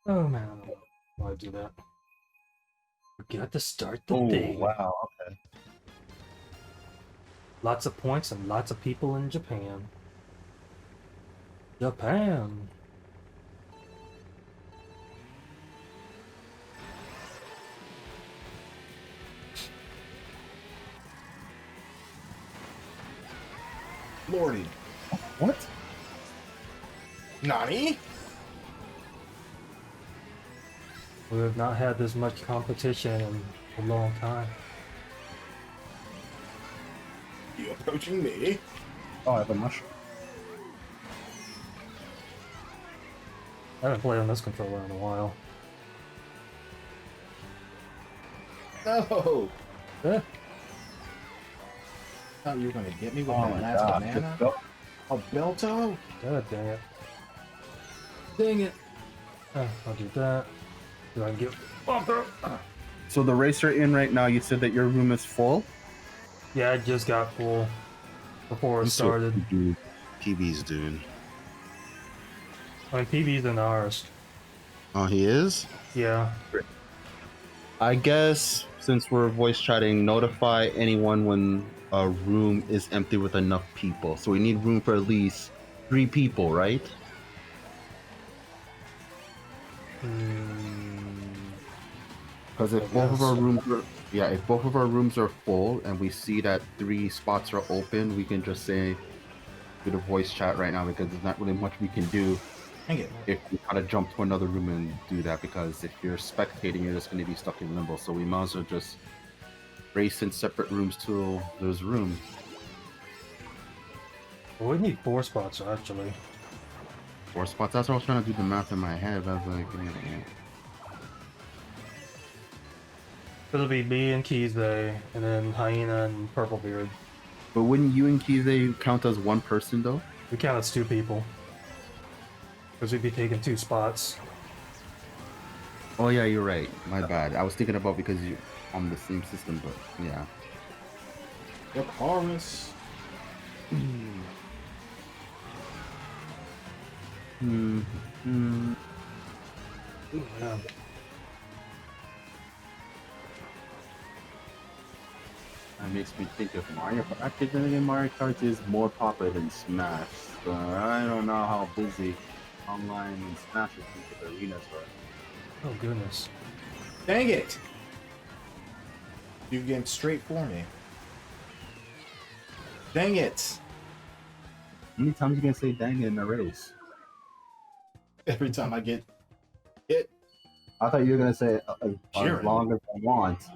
Oh man, I don't know why I do that. Forgot to start the Oh, thing. wow, okay. Lots of points and lots of people in Japan. Japan. Lordy. What? Nani? We have not had this much competition in a long time. You approaching me? Oh, I have a mushroom. I haven't played on this controller in a while. No! Eh, Thought you were gonna get me with Oh that my last god. banana. Go. A Belto? God dang it. Dang it. I'll do that. Do I get bumper? So the race you're in right now, you said that your room is full? Yeah, I just got full before it started. Dude, PB's dude. I mean, PB's in ours. Oh, he is? Yeah. I guess since we're voice chatting, notify anyone when a room is empty with enough people. So we need room for at least 3 people, right? Because if both of our rooms are, yeah, if both of our rooms are full and we see that 3 spots are open, we can just say do the voice chat right now because there's not really much we can do Dang it. if we kind of jump to another room and do that, because if you're spectating, you're just going to be stuck in limbo. So we might as well just race in separate rooms till there's room. Well, we need 4 spots, actually. 4 spots. That's what I was trying to do the math in my head. I was like, It'll be me and Keysay, and then Hyena and Purplebeard. but wouldn't you and Kize count as one person though? We count as 2 people. Because we'd be taking 2 spots. Oh yeah, you're right. My bad. I was thinking about because you're on the same system, but yeah. Yep, Horus. Hmm. Hmm. Ooh, yeah. That makes me think of Mario Kart. Actually, then again, Mario Kart is more popular than Smash. So I don't know how busy online and Smash is with the arenas are. Oh, goodness. Dang it! You came straight for me. Dang it! How many times you gonna say dang it in a race? Every time I get hit. I thought you were gonna say as Cheering. long as I want.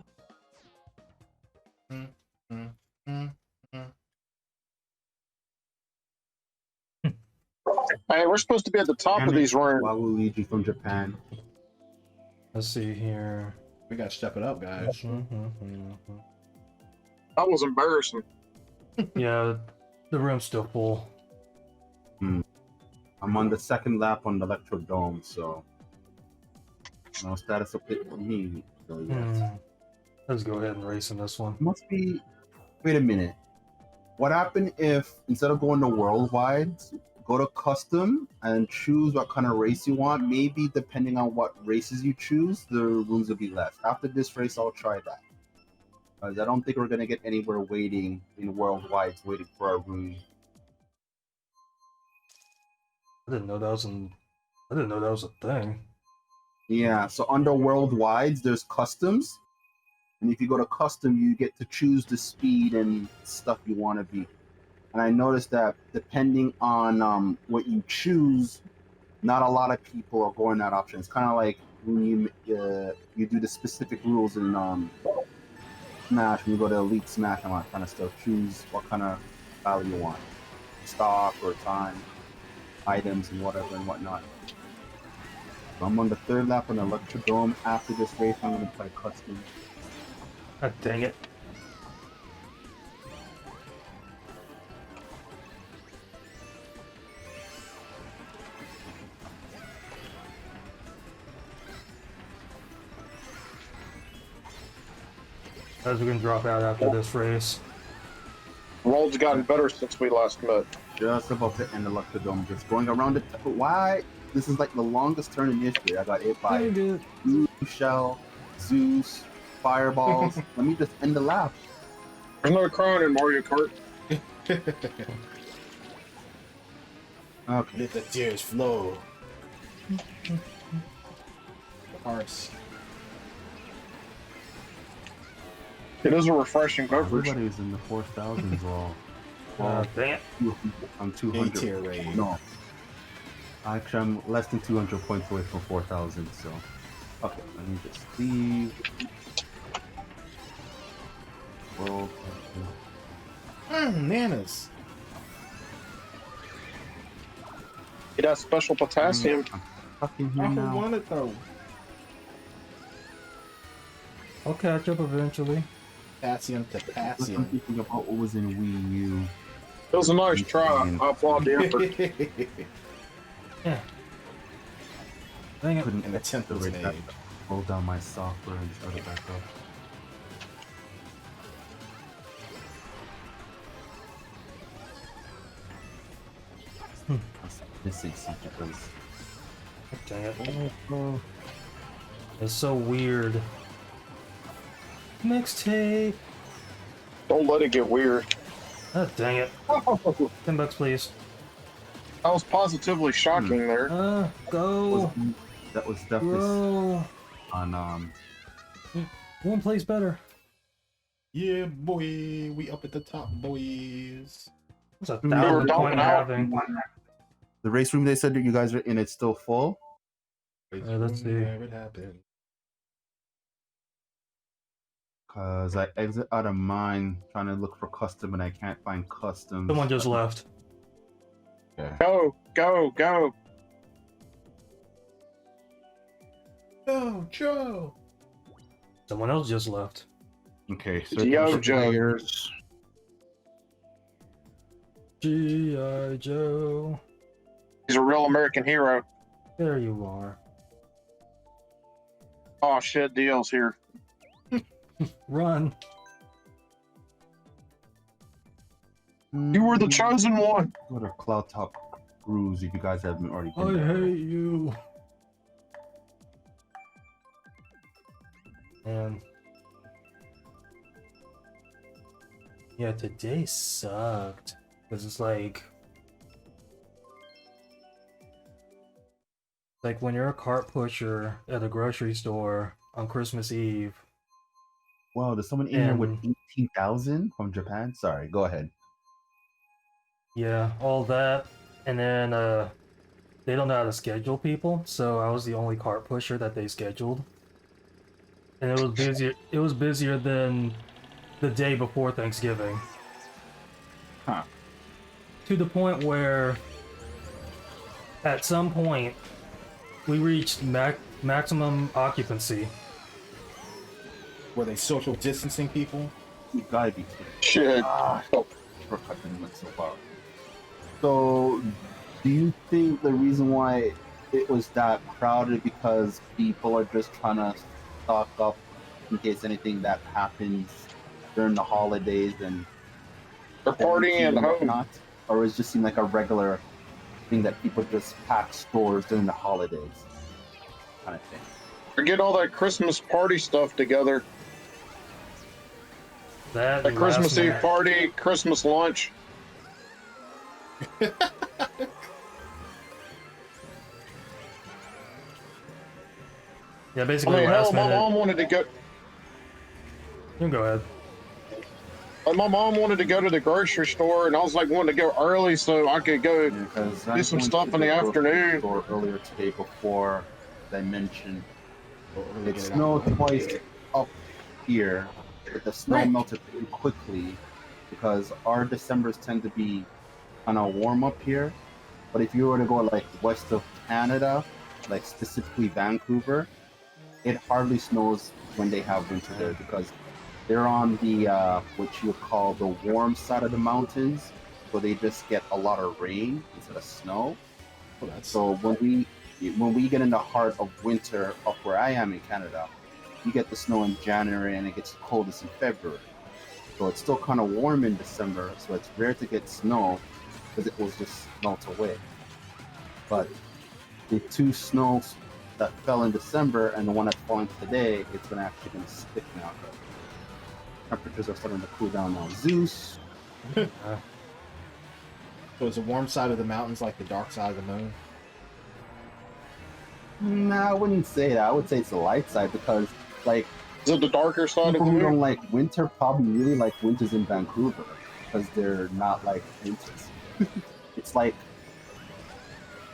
Hey, we're supposed to be at the top of these rooms. Waluigi from Japan. Let's see here. We gotta step it up, guys. That was embarrassing. Yeah, the room's still full. I'm on the 2nd lap on the Electrodome, so no status update for me. So yes. Let's go ahead and race in this one. Must be. Wait a minute. What happened if instead of going to worldwide, go to custom and choose what kind of race you want? Maybe depending on what races you choose, the rooms will be less. After this race, I'll try that. Because I don't think we're gonna get anywhere waiting in worldwide, waiting for our room. I didn't know that was a thing. Yeah. So under worldwides, there's customs. And if you go to custom, you get to choose the speed and stuff you want to be. And I noticed that depending on what you choose, not a lot of people are going that option. It's kind of like when you do the specific rules in Smash, when you go to Elite Smash and all that kind of stuff, choose what kind of style you want. Stock or time, items and whatever and whatnot. So I'm on the 3rd lap on the Electrodome. After this race, I'm going to play custom. God dang it. As we can drop out after this race. Roll's gotten better since we last met. Just about to end the Electrodome. Just going around it. Why? this is like the longest turn in history. I got hit by Dang it. Blue Shell, Zeus, Fireballs. Let me just end the lap. There's no crying in Mario Kart. Okay. Let the tears flow. Hearts. It is a refreshing beverage. Everybody's in the 4,000s all. Dang it. I'm A 200. tier raid. No. Actually, I'm less than 200 points away from 4,000, so. Okay, let me just leave. World. Nanas. It has special potassium. I'm fucking here I now. want it though. I'll catch up eventually. Potassium to I'm potassium. thinking about what was in Wii U. It was a nice try. I applaud the effort. Yeah. Dang it. Couldn't An attempt was accelerate that. made. Roll down my software and start it back up. That's missing something because Dang it. It's so weird. Mixtape. Don't let it get weird. Oh, dang it. $10 please. That was positively shocking there. Go. that was definitely Bro. on One place better. Yeah, boy. We up at the top, boys. It's a were 1,000 talking point out. halving. the race room. They said that you guys are in. It's still full. let's see. Where it happened. Cause I exit out of mine trying to look for custom and I can't find custom. Someone just left. Yeah. Go, go, go. Oh, Joe. Someone else just left. Okay, so Yo, Joe. players. G.I. Joe. He's a real American hero. There you are. Oh shit, deals here. Run. You were the chosen one. Go to Cloud Top Cruise if you guys haven't already I been there. hate you. And yeah, today sucked because it's like when you're a cart pusher at a grocery store on Christmas Eve. Wow, there's someone in here with And 18,000 from Japan? Sorry, go ahead. yeah, all that, and then they don't know how to schedule people, so I was the only cart pusher that they scheduled. And it was busier. It was busier than the day before Thanksgiving. Huh. To the point where, at some point, we reached maximum occupancy. Were they social distancing people? You gotta be kidding. Shit. Shortcut didn't look so far. So, do you think the reason why it was that crowded because people are just trying to stock up in case anything that happens during the holidays and They're partying at home. whatnot? Or is it just seem like a regular thing that people just pack stores during the holidays kind of thing? Or get all that Christmas party stuff together. That Like and Christmas last Eve minute- party, Christmas lunch. Yeah, I basically mean, hell, last my minute. mom wanted to go. You can go ahead. My mom wanted to go to the grocery store, and I was like wanting to go early so I could go. Because Do some stuff in the afternoon. Or earlier today before I mentioned Or really it get it out snowed of the way? twice up here, but the snow Right. melted pretty quickly because our Decembers tend to be kind of warm up here. But if you were to go like west of Canada, like specifically Vancouver, it hardly snows when they have winter there because they're on the what you would call the warm side of the mountains, so they just get a lot of rain instead of snow. Oh, that's So when we get in the heart of winter up where I am in Canada, you get the snow in January and it gets coldest in February. So it's still kind of warm in December, so it's rare to get snow because it will just melt away. But the 2 snows that fell in December and the one that's falling today, it's actually gonna stick now. Temperatures are starting to cool down now. Zeus. So is the warm side of the mountains like the dark side of the moon? Nah, I wouldn't say that. I would say it's the light side because, like, Is it the darker side of people the who don't moon? like winter probably really like winters in Vancouver because they're not like winters. It's like,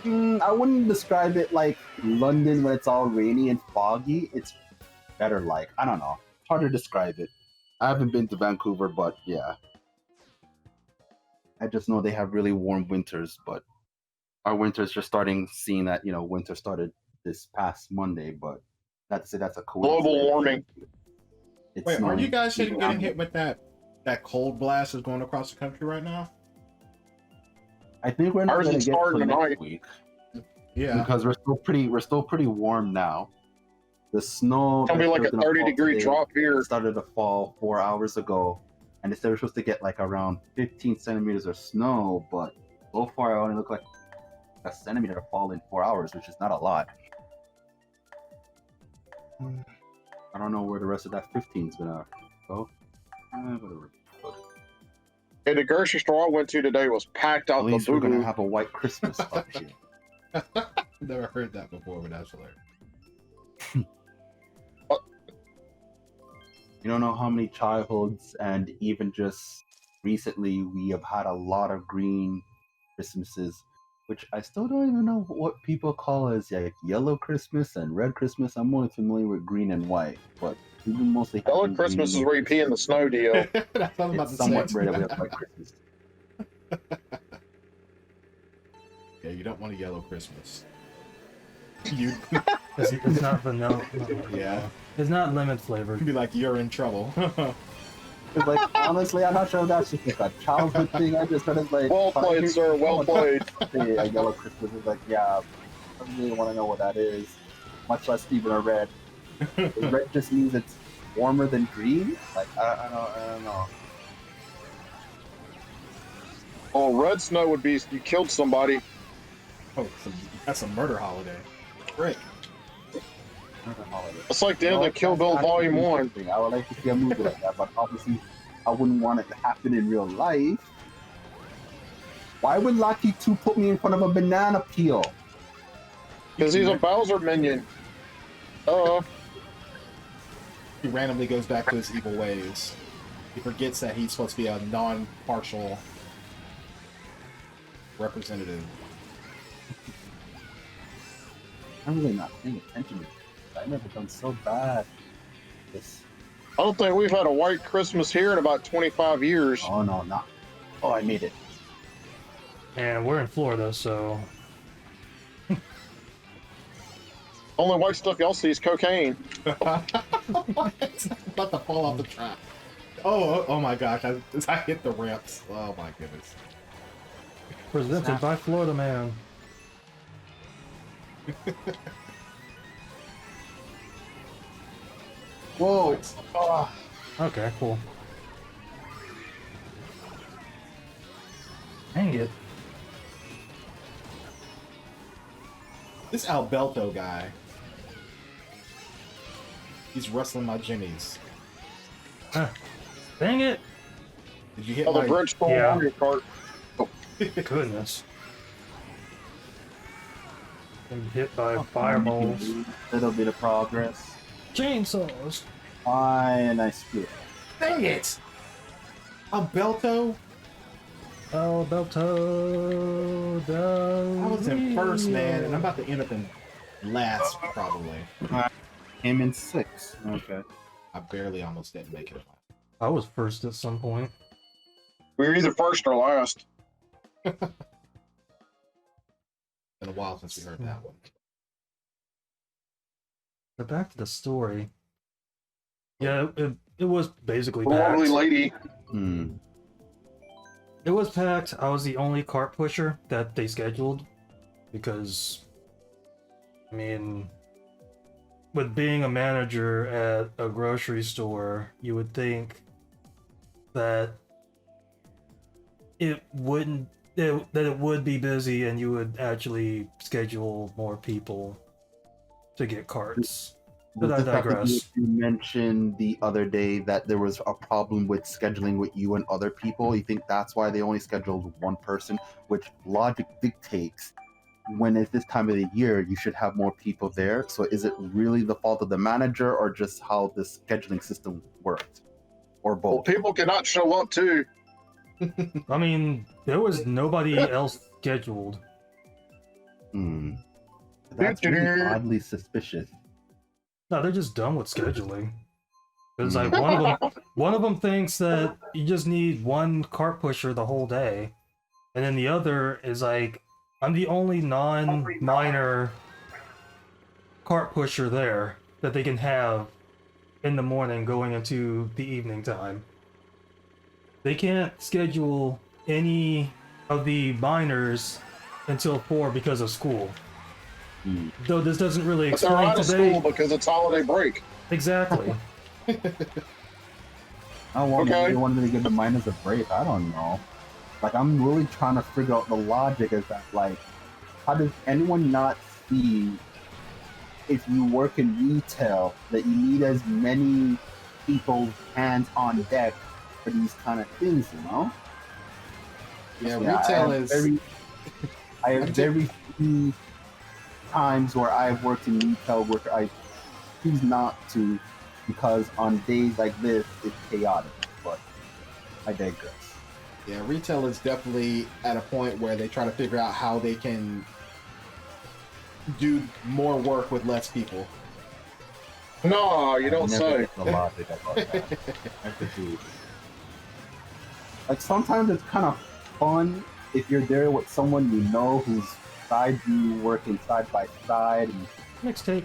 I wouldn't describe it like London when it's all rainy and foggy. It's better like, I don't know. It's hard to describe it. I haven't been to Vancouver, but yeah. I just know they have really warm winters, but our winters just starting seeing that, winter started this past Monday, but not to say that's a coincidence. Global warming. It's Wait, are snowing you guys even getting out hit with that cold blast that's going across the country right now? I think we're not Ours going to is get starting to tonight. next week Yeah. because we're still pretty warm now. The snow It's gonna be that's like a gonna 30-degree today drop here. started to fall 4 hours ago, and they said we're supposed to get like around 15 centimeters of snow, but so far it only looked like a centimeter to fall in 4 hours, which is not a lot. I don't know where the rest of that 15 is gonna go. Whatever. Hey, the grocery store I went to today was packed At out the least we're gonna boo-boo. have a white Christmas up here. Never heard that before, but that's hilarious. You don't know how many childhoods and even just recently we have had a lot of green Christmases, which I still don't even know what people call as like yellow Christmas and red Christmas. I'm only familiar with green and white, but we've been mostly Yellow having Christmas is green where you pee in the snow deal. That's what I'm about It's to somewhat say. rare that we have white Christmas. Yeah, you don't want a yellow Christmas. You, It's not vanilla. yeah, It's not lemon flavored. you'd be like, you're in trouble. It's like honestly, I'm not sure if that's just like a childhood thing. I just heard it's like Well played, sir. Well played. Say a yellow Christmas is like, yeah, I don't really want to know what that is, much less even a red. Red just means it's warmer than green. Like I don't know. Oh, red snow would be you killed somebody. Oh, that's a murder holiday. Frick. Another holiday. It's like the end of Kill Bill That's Volume actually 1. interesting. I would like to see a movie like that, but obviously, I wouldn't want it to happen in real life. Why would Lucky 2 put me in front of a banana peel? Because he's a Bowser minion. He randomly goes back to his evil ways. He forgets that he's supposed to be a non-partial representative. I'm really not paying attention to this. I've never done so bad. This. I don't think we've had a white Christmas here in about 25 years. Oh no, not. Oh, I made it. And we're in Florida, so Only white stuff y'all see is cocaine. What? About to fall off the track. Oh my gosh, I hit the ramps. Oh my goodness. presented by Florida Man. Whoa! Oh, Okay, cool. Dang it. This Alberto guy. He's wrestling my jimmies. Dang it! Did you hit Oh, the my... bridge stole Yeah. Mario Kart. Goodness. Been hit by fireballs. little bit of progress. Chainsaws! Fine, I split. Dang it! Alberto? Alberto I was in first, man, and I'm Del about to end up in last, probably. Came in 6. Okay. I barely almost didn't make it. I was first at some point. We were either first or last. Been a while since we heard that one. But back to the story. Yeah, it was basically Lovely packed. lady. It was packed. I was the only cart pusher that they scheduled because, I mean, with being a manager at a grocery store, you would think that it wouldn't that it would be busy and you would actually schedule more people to get carts. But I Does this have to do digress. with you mentioned the other day that there was a problem with scheduling with you and other people? You think that's why they only scheduled one person, which logic dictates when it's this time of the year, you should have more people there. So is it really the fault of the manager or just how the scheduling system worked? Or Well, both? people cannot show up too. I mean, there was nobody else scheduled. That's really oddly suspicious. No, they're just done with scheduling. It's like one of them thinks that you just need one cart pusher the whole day, and then the other is like, I'm the only non-minor cart pusher there that they can have in the morning going into the evening time. They can't schedule any of the minors until 4 because of school. Though this doesn't really But they're explain out of today. school because it's holiday break. Exactly. I want Okay. maybe wanted to give the miners a break. I don't know. Like, I'm really trying to figure out the logic. Is that like, how does anyone not see if you work in retail that you need as many people's hands on deck for these kind of things? You know? Yeah, retail is. I have very few times where I've worked in retail where I choose not to because on days like this it's chaotic. But I digress. Yeah, retail is definitely at a point where they try to figure out how they can do more work with less people. No, you don't Never say. get the logic about that. I could do. Like sometimes it's kind of fun if you're there with someone you know who's side you working side by side and Mixtape.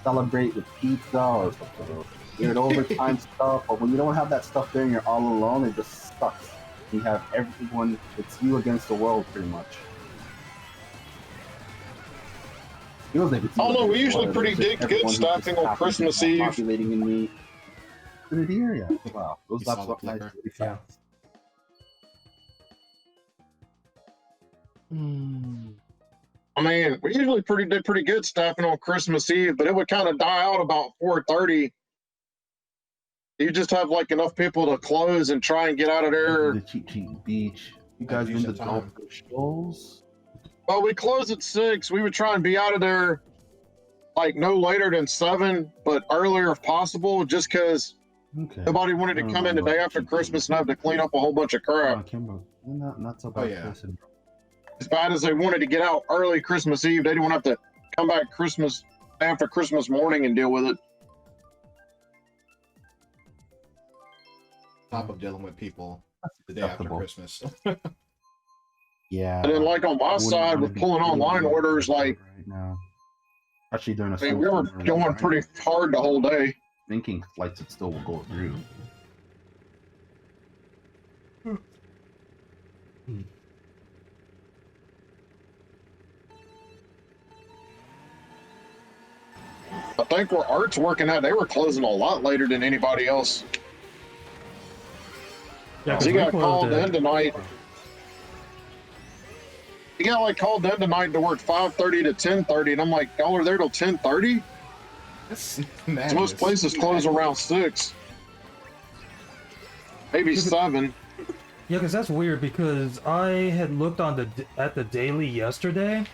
celebrate with pizza or something. Weird overtime stuff. But when you don't have that stuff there and you're all alone, it just sucks. You have everyone. It's you against the world, pretty much. Feels like it's. Oh, no, we against the usually world. pretty It's just good everyone who staffing just on happens to Christmas be Eve. populating in the vicinity area. Wow, those You saw laps the up nice flicker. really Yeah. fast. I mean, we usually did pretty good staffing on Christmas Eve, but it would kind of die out about 4:30. You just have like enough people to close and try and get out of there. The cheap beach. You guys been to Decent time. Dolphin Shoals? Well, we close at 6. We would try and be out of there like no later than 7, but earlier if possible, just because Okay. nobody wanted to I don't come in know the day about after cheap Christmas beach. and have to clean up a whole bunch of crap. Not so Oh, bad. yeah. As bad as they wanted to get out early Christmas Eve, they didn't want to have to come back Christmas after Christmas morning and deal with it. Top of dealing with people the day acceptable. after Christmas. Yeah. And then, like on my I wouldn't side, wanna with be pulling dealing online with that orders, like right now. Actually, during a I mean, we were snowstorm, going right? pretty hard the whole day. Thinking flights would still go through. I think where Art's working at, they were closing a lot later than anybody else. Yeah, 'cause He we got closed called in at tonight. He got like called in tonight to work 5:30 to 10:30, and I'm like, y'all are there till 10:30? That's Most madness. places close around 6, maybe 7. Yeah, because that's weird. Because I had looked on at the daily yesterday,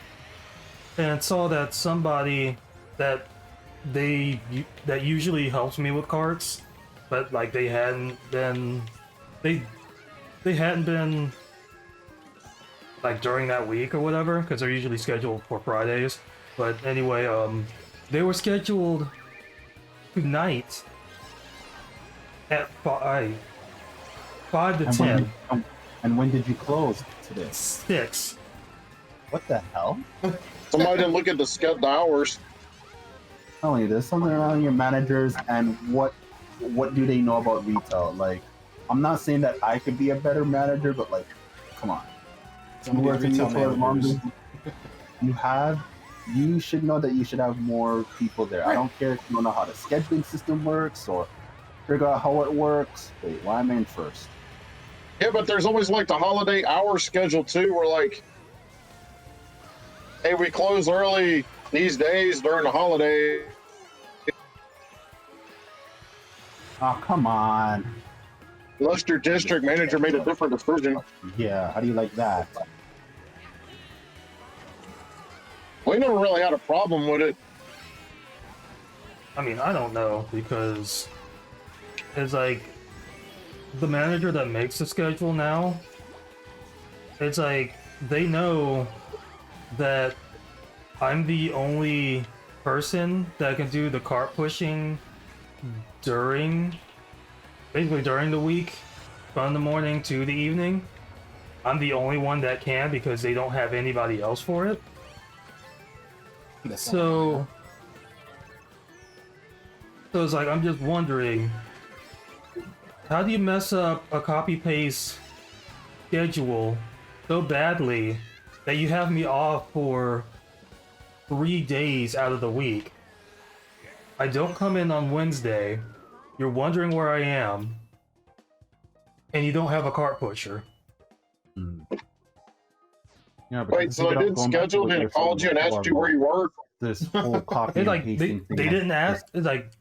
and saw that somebody that that usually helps me with carts, but like they hadn't been like during that week or whatever, because they're usually scheduled for Fridays. But anyway, they were scheduled tonight at 5 to 10. And when did you close today? 6. What the hell? Somebody didn't look at the hours. Telling you, there's something around your managers and what do they know about retail? Like, I'm not saying that I could be a better manager, but like, come on. Some You of work these in retail retail as long as managers. you should know that you should have more people there. I don't care if you don't know how the scheduling system works or figure out how it works. Wait, why am I in first? Yeah, but there's always like the holiday hour schedule too, where like, hey, we close early these days during the holiday. Oh, come on. Unless your district manager made a different decision. Yeah, how do you like that? We never really had a problem with it. I mean, I don't know, because it's like the manager that makes the schedule now, it's like they know that I'm the only person that can do the cart pushing basically during the week, from the morning to the evening. I'm the only one that can because they don't have anybody else for it. So it's like, I'm just wondering, how do you mess up a copy-paste schedule so badly that you have me off for 3 days out of the week? I don't come in on Wednesday, you're wondering where I am, and you don't have a cart pusher. Yeah, but Wait, so they didn't schedule it and called you and asked you where you were? This whole copy It's and like pasting they thing. didn't ask. It's like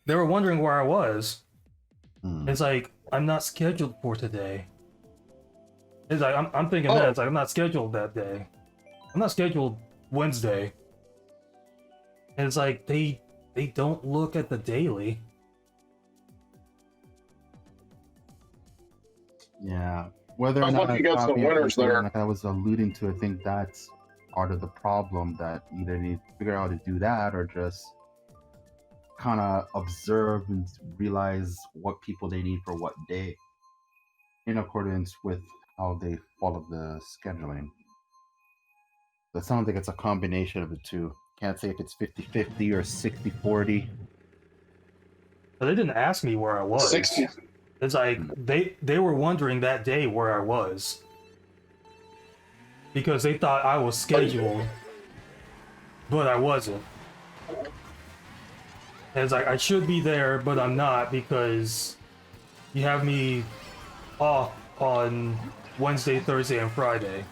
they were wondering where I was. It's like, I'm not scheduled for today. It's like I'm thinking that it's like I'm not scheduled that day. I'm not scheduled Wednesday. And it's like they don't look at the daily. Yeah. Whether or Sounds not like you got some copy and winners pasting, there. like I was alluding to, I think that's part of the problem, that either need to figure out how to do that or just kind of observe and realize what people they need for what day in accordance with how they follow the scheduling. So it sounds like it's a combination of the two. Can't say if it's 50-50 or 60-40. But they didn't ask me where I was. 60. It's like they were wondering that day where I was. Because they thought I was scheduled, but I wasn't. And it's like, I should be there, but I'm not, because you have me off on Wednesday, Thursday, and Friday.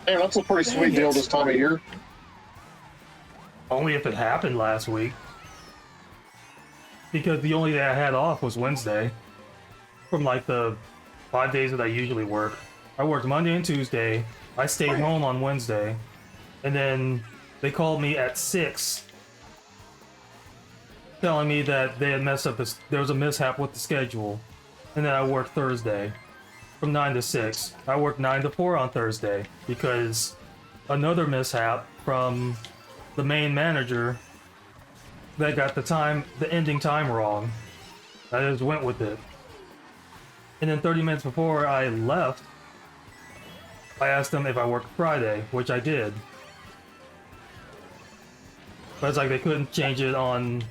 Damn, that's a pretty sweet deal this time of year. Only if it happened last week. Because the only day I had off was Wednesday. From like the 5 days that I usually work. I worked Monday and Tuesday. I stayed home on Wednesday. And then they called me at 6, telling me that they had messed up there was a mishap with the schedule. And then I worked Thursday from 9 to 6. I worked 9 to 4 on Thursday because another mishap from the main manager that got the ending time wrong. I just went with it. And then 30 minutes before I left, I asked them if I worked Friday, which I did. But it's like they couldn't change it on...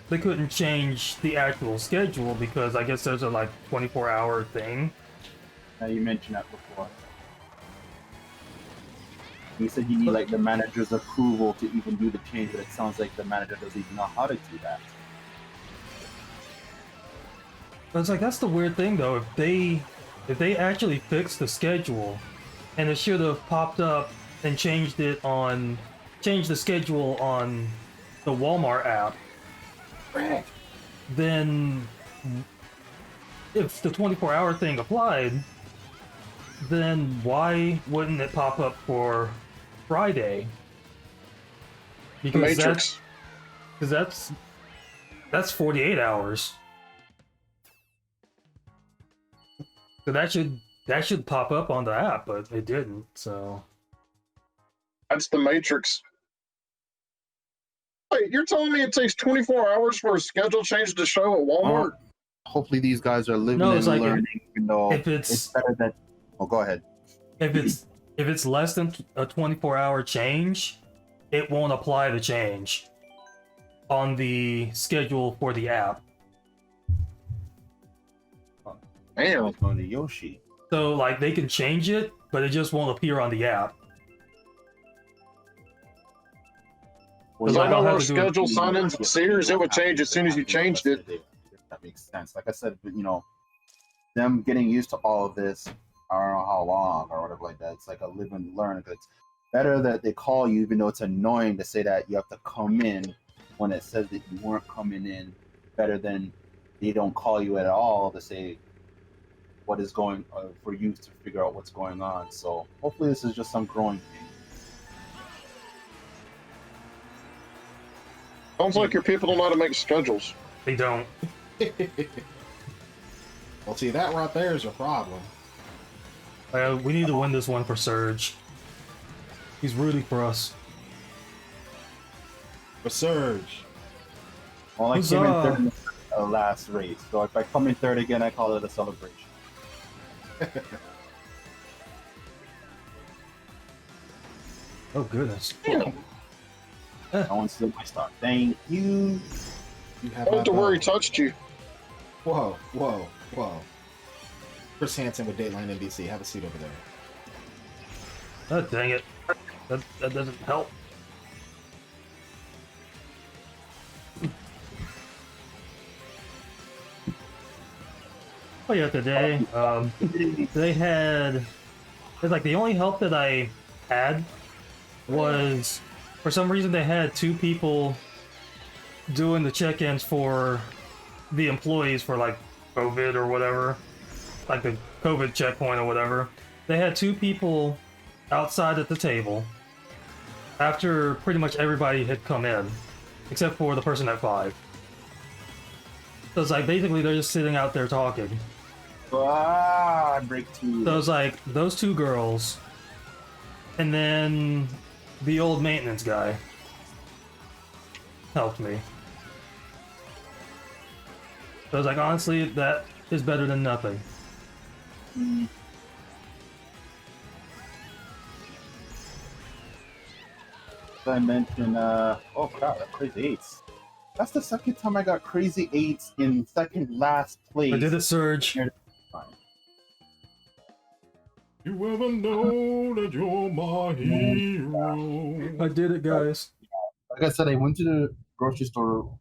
They couldn't change the actual schedule because I guess there's a like 24-hour thing. Now you mentioned that before. You said you need like the manager's approval to even do the change, but it sounds like the manager doesn't even know how to do that. But it's like, that's the weird thing though. If they actually fixed the schedule, and it should have popped up and changed the schedule on the Walmart app, then if the 24-hour thing applied, then why wouldn't it pop up for Friday? Because that's 48 hours. So that should pop up on the app, but it didn't. So That's the Matrix. Wait, you're telling me it takes 24 hours for a schedule change to show at Walmart? Hopefully these guys are living No, and it's like learning, even though if it's better than... Oh, go ahead. if it's less than a 24-hour change, it won't apply the change on the schedule for the app. Damn. On the Yoshi. So like they can change it, but it just won't appear on the app. Because I know our schedule sign-ins at Sears, it would change as soon as you changed it. that makes sense. Like I said, them getting used to all of this, I don't know how long or whatever like that. It's like a live and learn. It's better that they call you, even though it's annoying to say that you have to come in when it says that you weren't coming in. Better than they don't call you at all to say what is going for you to figure out what's going on. So hopefully this is just some growing thing. Sounds like your people don't know how to make schedules. They don't. Well, see, that right there is a problem. We need to win this one for Surge. He's rooting for us. For Surge. Well, I Huzzah. came in third in the last race, so if I come in third again, I call it a celebration. Oh goodness. Damn. I want to steal my star. Thank you. You have Don't my have to worry, vote. touched you. Whoa, whoa, whoa. Chris Hansen with Dateline NBC. Have a seat over there. Oh, dang it. That doesn't help. Oh yeah, today, they had... It's like the only help that I had was, for some reason they had 2 people doing the check-ins for the employees for like COVID or whatever. Like the COVID checkpoint or whatever. They had 2 people outside at the table after pretty much everybody had come in, except for the person at 5. So it's like basically they're just sitting out there talking. Break 2. So it's like those 2 girls, and then the old maintenance guy helped me. So I was like, honestly, that is better than nothing. I mentioned, oh crap, crazy 8s. That's the second time I got crazy 8s in second last place. I did a surge. You ever know that you're my hero? I did it, guys. Like I said, I went to the grocery store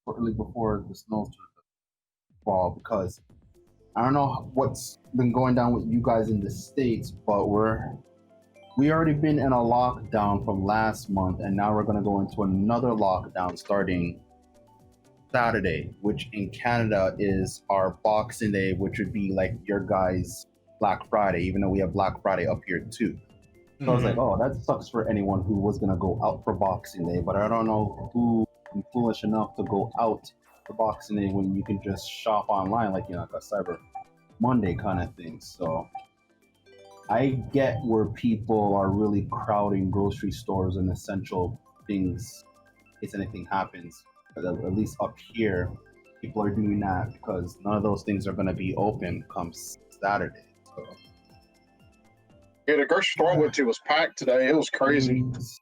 shortly before the snow started to fall because I don't know what's been going down with you guys in the States, but we already been in a lockdown from last month, and now we're gonna go into another lockdown starting Saturday, which in Canada is our Boxing Day, which would be like your guys' Black Friday, even though we have Black Friday up here too. So I was like, oh, that sucks for anyone who was gonna go out for Boxing Day, but I don't know who is foolish enough to go out for Boxing Day when you can just shop online, like like a Cyber Monday kind of thing. So I get where people are really crowding grocery stores and essential things in case anything happens. But at least up here, people are doing that because none of those things are going to be open come Saturday. So, Yeah, the grocery store I went to was packed today. It was crazy. things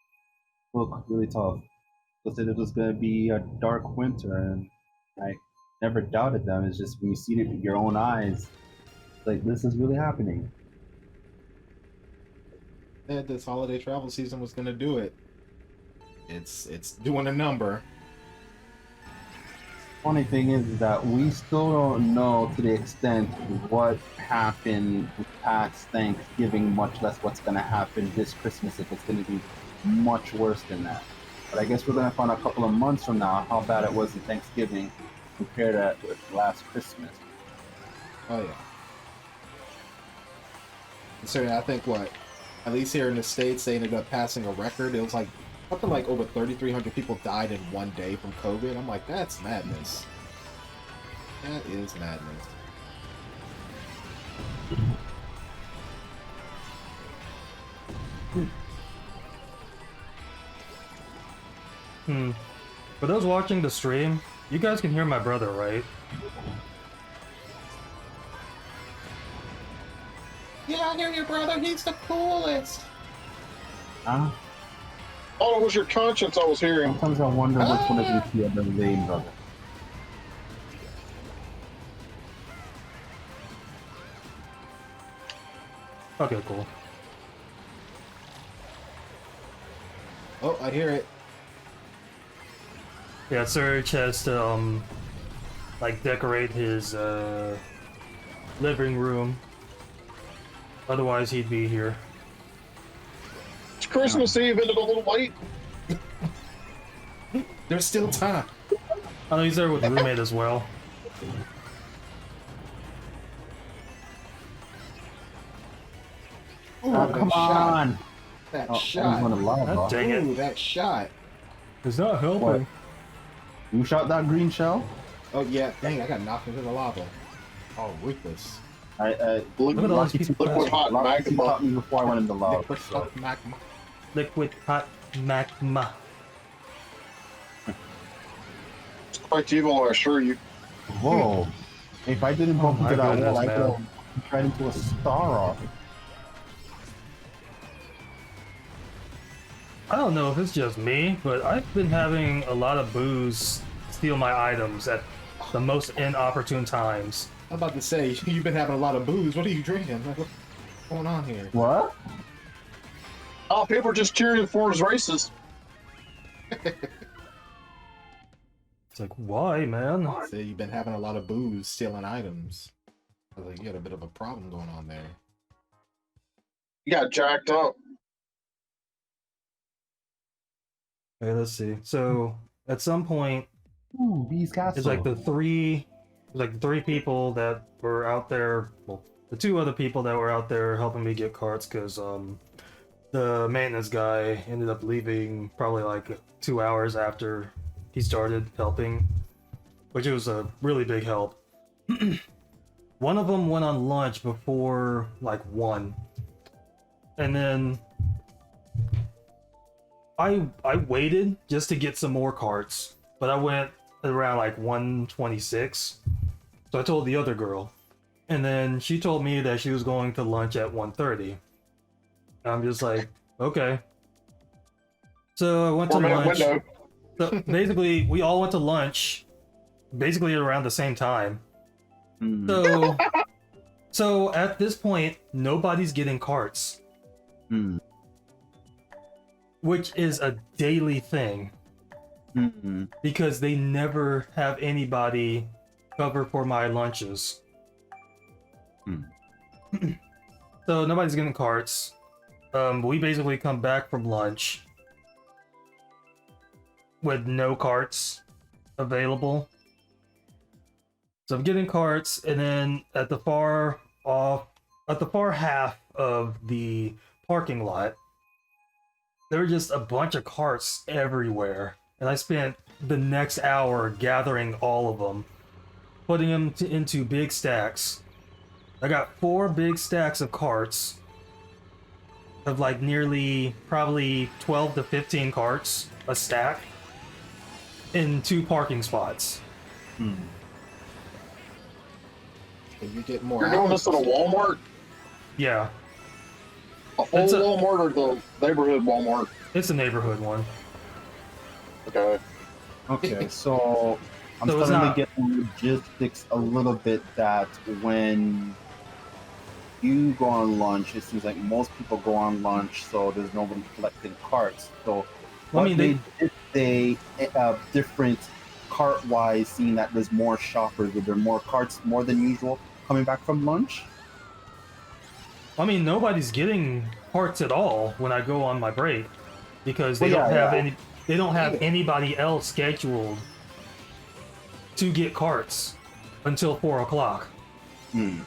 look really tough. They said it was going to be a dark winter, and I never doubted them. It's just when you see it with your own eyes, like this is really happening. Said this holiday travel season was gonna do it. It's doing a number. Funny thing is that we still don't know to the extent what happened with past Thanksgiving, much less what's going to happen this Christmas, if it's going to be much worse than that. But I guess we're going to find a couple of months from now how bad it was in Thanksgiving compared to with last Christmas. Oh yeah. So I think at least here in the States, they ended up passing a record. It was like something like over 3,300 people died in one day from COVID. I'm like, that's madness. That is madness. For those watching the stream, you guys can hear my brother, right? Yeah, I hear your brother. He's the coolest. Huh? Oh, it was your conscience I was hearing. Sometimes I wonder which one of you two are the main brother. Okay, cool. Oh, I hear it. Yeah, Surge has to like decorate his living room. Otherwise, he'd be here. It's Christmas Eve, ended a little late. There's still time. Oh, he's there with the roommate as well. Ooh, Oh, that come shot. on! That Oh, shot. I'm gonna God lava. dang it. Ooh, that shot. It's not helping. What? You shot that green shell? Oh yeah, dang! I got knocked into the lava. Oh, ruthless. Look at all these people. Liquid hot Lucky magma. caught me before I went in the lava. Liquid so- hot magma. Liquid hot magma. It's quite evil, I assure you. Whoa! If I didn't bump my into that goodness, wall, I man. could have tried into a star off. I don't know if it's just me, but I've been having a lot of booze steal my items at the most inopportune times. I'm about to say you've been having a lot of booze. What are you drinking? Like, what's going on here? What? Oh, people are just cheering for his races. It's like, why, man? Say you've been having a lot of booze, stealing items. I was like, you got a bit of a problem going on there. You got jacked up. Okay, let's see. So at some point, Ooh, Bee's Castle. it's like the three people that were out there. Well, the two other people that were out there helping me get carts, because the maintenance guy ended up leaving probably like 2 hours after he started helping, which was a really big help. One of them went on lunch before like 1, and then I waited just to get some more carts, but I went around like 1:26. So I told the other girl, and then she told me that she was going to lunch at 1:30. I'm just like, okay. So I went to 4-minute lunch. window. So basically, we all went to lunch, basically around the same time. Hmm. So at this point, nobody's getting carts, Hmm. which is a daily thing Hmm. because they never have anybody cover for my lunches. Hmm. So nobody's getting carts. We basically come back from lunch with no carts available. So I'm getting carts, and then at the far half of the parking lot, there were just a bunch of carts everywhere, and I spent the next hour gathering all of them, putting them into big stacks. I got 4 big stacks of carts of like nearly probably 12 to 15 carts a stack in 2 parking spots. Hmm. Can you get more? You're doing this at a Walmart? Yeah, A full It's a- Walmart or the neighborhood Walmart? it's a neighborhood one. Okay. Okay, so I'm So it's starting not- to get the logistics a little bit that when you go on lunch, it seems like most people go on lunch, so there's nobody collecting carts. So Well, I what mean, they different cart-wise, seeing that there's more shoppers, are there more carts more than usual coming back from lunch? I mean, nobody's getting carts at all when I go on my break because Well, they don't yeah, have yeah. any. They don't have anybody else scheduled to get carts until 4 o'clock. Hmm.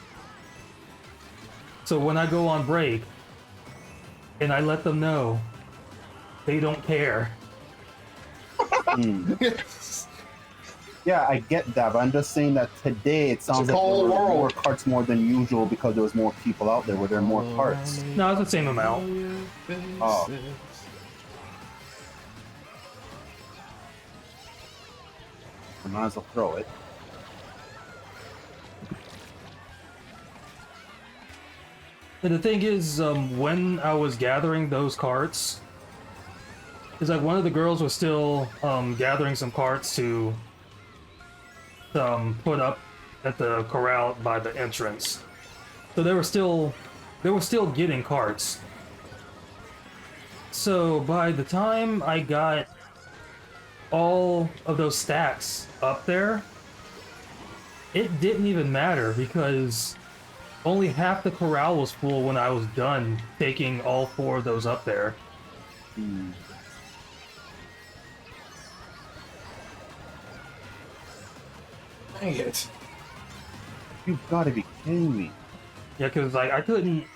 So when I go on break and I let them know, they don't care. Hmm. Yeah, I get that, but I'm just saying that today it sounds It's a like there cold were more world. carts more than usual because there was more people out there. Were there more carts? No, it's the same amount. Oh. I might as well throw it. And the thing is, when I was gathering those carts, it's like one of the girls was still gathering some carts to put up at the corral by the entrance. So they were still getting carts. So by the time I got all of those stacks up there, it didn't even matter because only half the corral was full when I was done taking all 4 of those up there. Hmm. Dang it. You've got to be kidding me. Yeah, because like I couldn't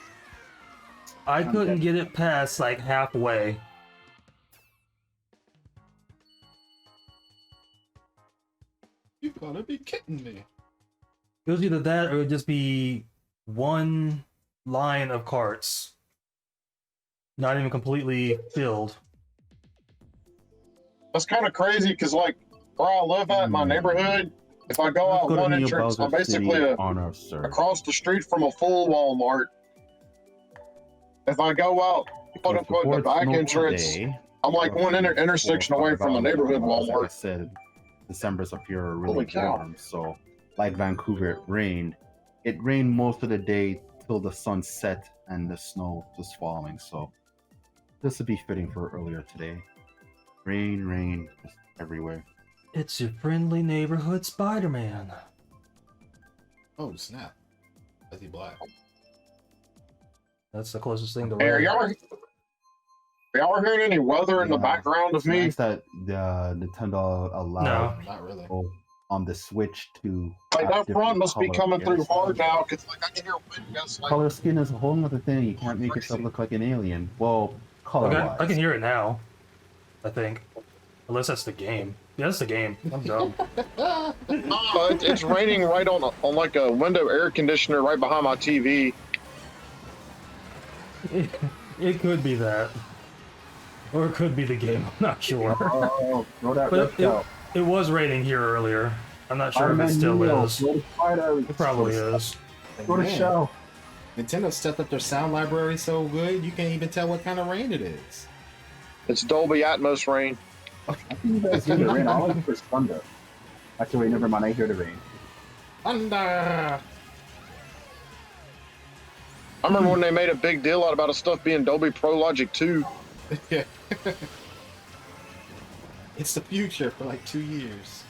get it past like halfway. You gotta be kidding me. It was either that or it would just be one line of carts. Not even completely filled. That's kind of crazy because, like, where I live at, my neighborhood, if I go out one entrance, I'm basically across the street from a full Walmart. If I go out, quote unquote, the back entrance, I'm like one intersection away from a neighborhood Walmart. Like I said, December's up here really Holy cow. warm, so like Vancouver, it rained. It rained most of the day till the sun set and the snow was falling. So this would be fitting for earlier today. Rain, just everywhere. It's your friendly neighborhood Spider-Man. Oh, snap. Is he black? That's the closest thing to Hey, are red. y'all hearing any weather in the background of It's me? nice that the Nintendo allowed No. Not really. on the Switch to Like, have that front different must be color coming through guests. hard now because, like, I can hear wind gusts. Like, Color skin is a whole other thing. You can't make yourself look like an alien. Well, color-wise. I can hear it now. I think. Unless that's the game. Yeah, that's the game. I'm dumb. it's raining right on like a window air conditioner right behind my TV. It could be that. Or it could be the game. I'm not sure. Oh, throw that But red out. it was raining here earlier. I'm not sure if it Spider-Man still Neo, is. throw the spider. It probably is. Go to Man, show. Nintendo stepped up their sound library so good, you can't even tell what kind of rain it is. It's Dolby Atmos rain. I think you guys hear the rain. All I hear is thunder. Actually, wait, never mind. I hear the rain. Thunder! I remember when they made a big deal out about his stuff being Dolby Pro Logic 2. Yeah. It's the future for like 2 years.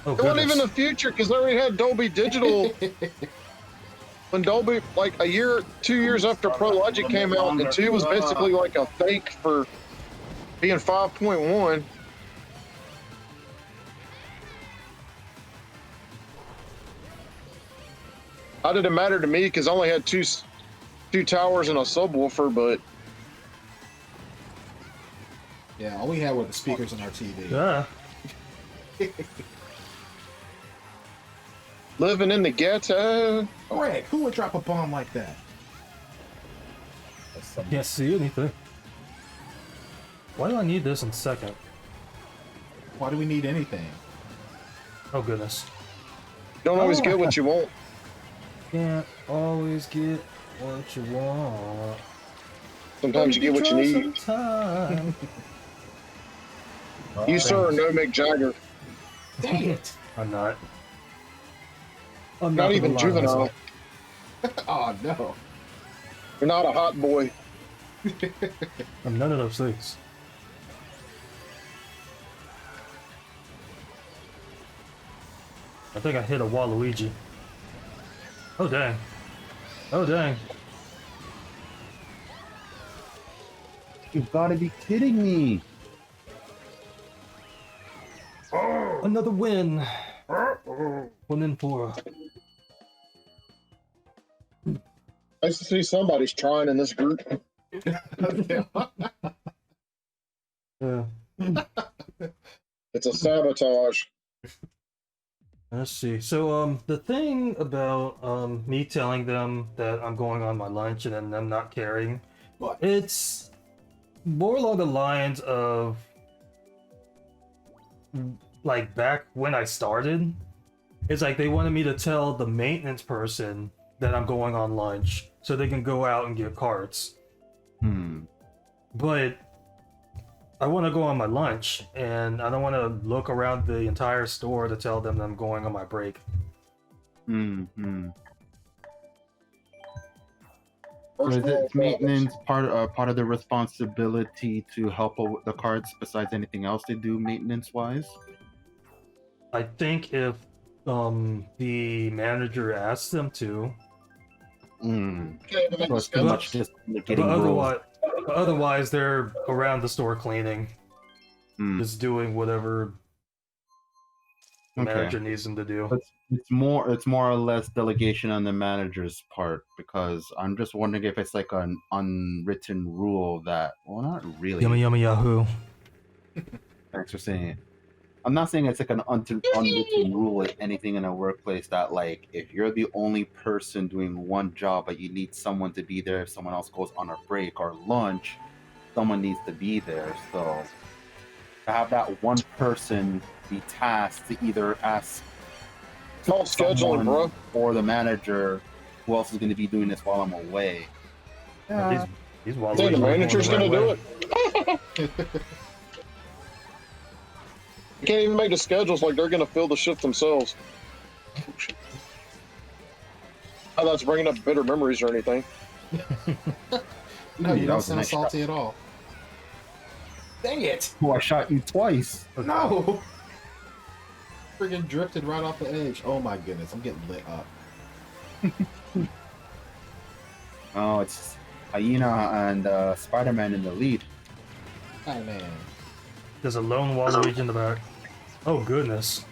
Oh, It wasn't goodness. even the future because they already had Dolby Digital when Dolby, like 2 years after Pro Logic came out, and 2 was basically like a fake for being 5.1. How did it matter to me? Because I only had two towers and a subwoofer, but Yeah, all we had were the speakers on our TV. Yeah. living in the ghetto. Greg, who would drop a bomb like that? Can't see anything. Why do I need this in second? Why do we need anything? Oh, goodness. Don't always get what you want. Can't always get what you want. Sometimes you get what you need. Sometime. You, sir, are no Mick Jagger. Dang it! I'm not. I'm Not gonna even lie to juvenile. myself. Oh no. You're not a hot boy. I'm none of those things. I think I hit a Waluigi. Oh dang. Oh dang. You've got to be kidding me. Another win. One in four. Nice to see somebody's trying in this group. Yeah. It's a sabotage. Let's see. So, the thing about me telling them that I'm going on my lunch and then them not caring, What? it's more along the lines of like back when I started. It's like they wanted me to tell the maintenance person that I'm going on lunch so they can go out and get carts. But I want to go on my lunch, and I don't want to look around the entire store to tell them that I'm going on my break. So is it maintenance part of the responsibility to help out with the cards besides anything else they do maintenance wise? I think if the manager asked them to, Okay, to make So the it's too schedule. much just but getting rules. otherwise they're around the store cleaning, Hmm. just doing whatever the Okay. manager needs them to do. It's more or less delegation on the manager's part, because I'm just wondering if it's like an unwritten rule that, well, not really. Yummy yummy yahoo. Thanks for saying it. I'm not saying it's like an unwritten rule like anything in a workplace that, like, if you're the only person doing one job but you need someone to be there if someone else goes on a break or lunch, someone needs to be there. So to have that one person be tasked to either ask It's all scheduling, someone bro. or the manager who else is going to be doing this while I'm away. Yeah. These I think the manager's gonna do it. You can't even make the schedules like they're gonna fill the shift themselves. Oh, that's bringing up bitter memories or anything. No, you that don't was a sound nice shot. salty at all. Dang it! Oh, I shot you twice. No! Friggin' drifted right off the edge. Oh my goodness, I'm getting lit up. Oh, it's Hyena and Spider-Man in the lead. Hi, man. There's a lone Waluigi in the back. Oh goodness.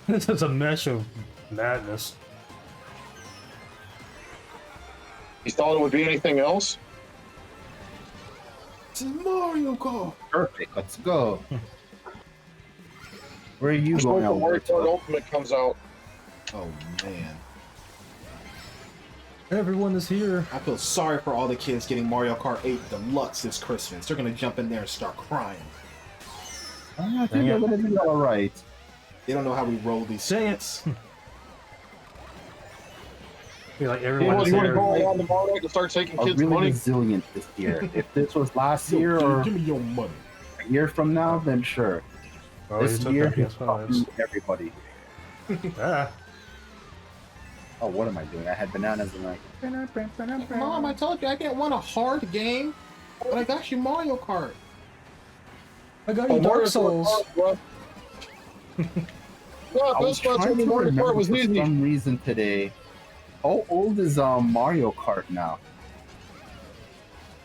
This is a mesh of madness. You thought it would be anything else? It's Mario Kart! Perfect. Let's go. Where are you Just going? wait till Mario Alberto? Kart Ultimate comes out. Oh man. Everyone is here. I feel sorry for all the kids getting Mario Kart 8 Deluxe this Christmas. They're gonna jump in there and start crying. I think they're gonna be all right. They don't know how we roll these Dang it. skins. Feel like You everyone want is to here. go around the Mario to start taking Are kids' really money? resilient this year. If this was last year Yo, or give me your money. a year from now, then sure. Oh, you This took year, their it's PS5s. everybody. Ah, Oh, what am I doing? I had bananas and like. Mom, I told you I didn't want a hard game, but I got you Mario Kart. I got Oh, you Dark Mario Kart Souls. hard, bro. Yeah, I was that's why I trying told to you Mario remember Kart was for easy. some reason today. How old is Mario Kart now?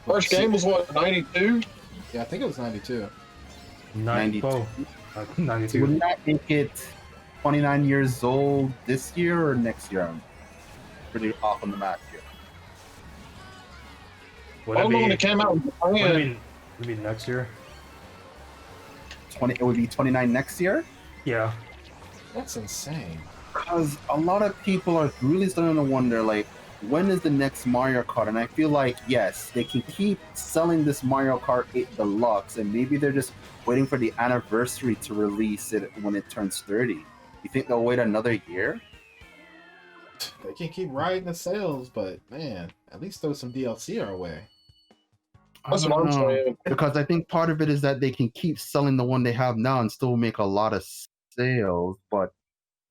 First game was what, 92? Yeah, I think it was 92. 92. Oh, 92. Wouldn't that make it 29 years old this year or next year? I'm pretty off on the math here. Would I it don't know when it be, came out. would it be next year? 20. It would be 29 next year. Yeah. That's insane. Because a lot of people are really starting to wonder, like, when is the next Mario Kart? And I feel like, yes, they can keep selling this Mario Kart 8 Deluxe, and maybe they're just waiting for the anniversary to release it when it turns 30. You think they'll wait another year? They can keep riding the sales, but man, at least throw some DLC our way. That's I what don't I'm know. saying. Because I think part of it is that they can keep selling the one they have now and still make a lot of sales, but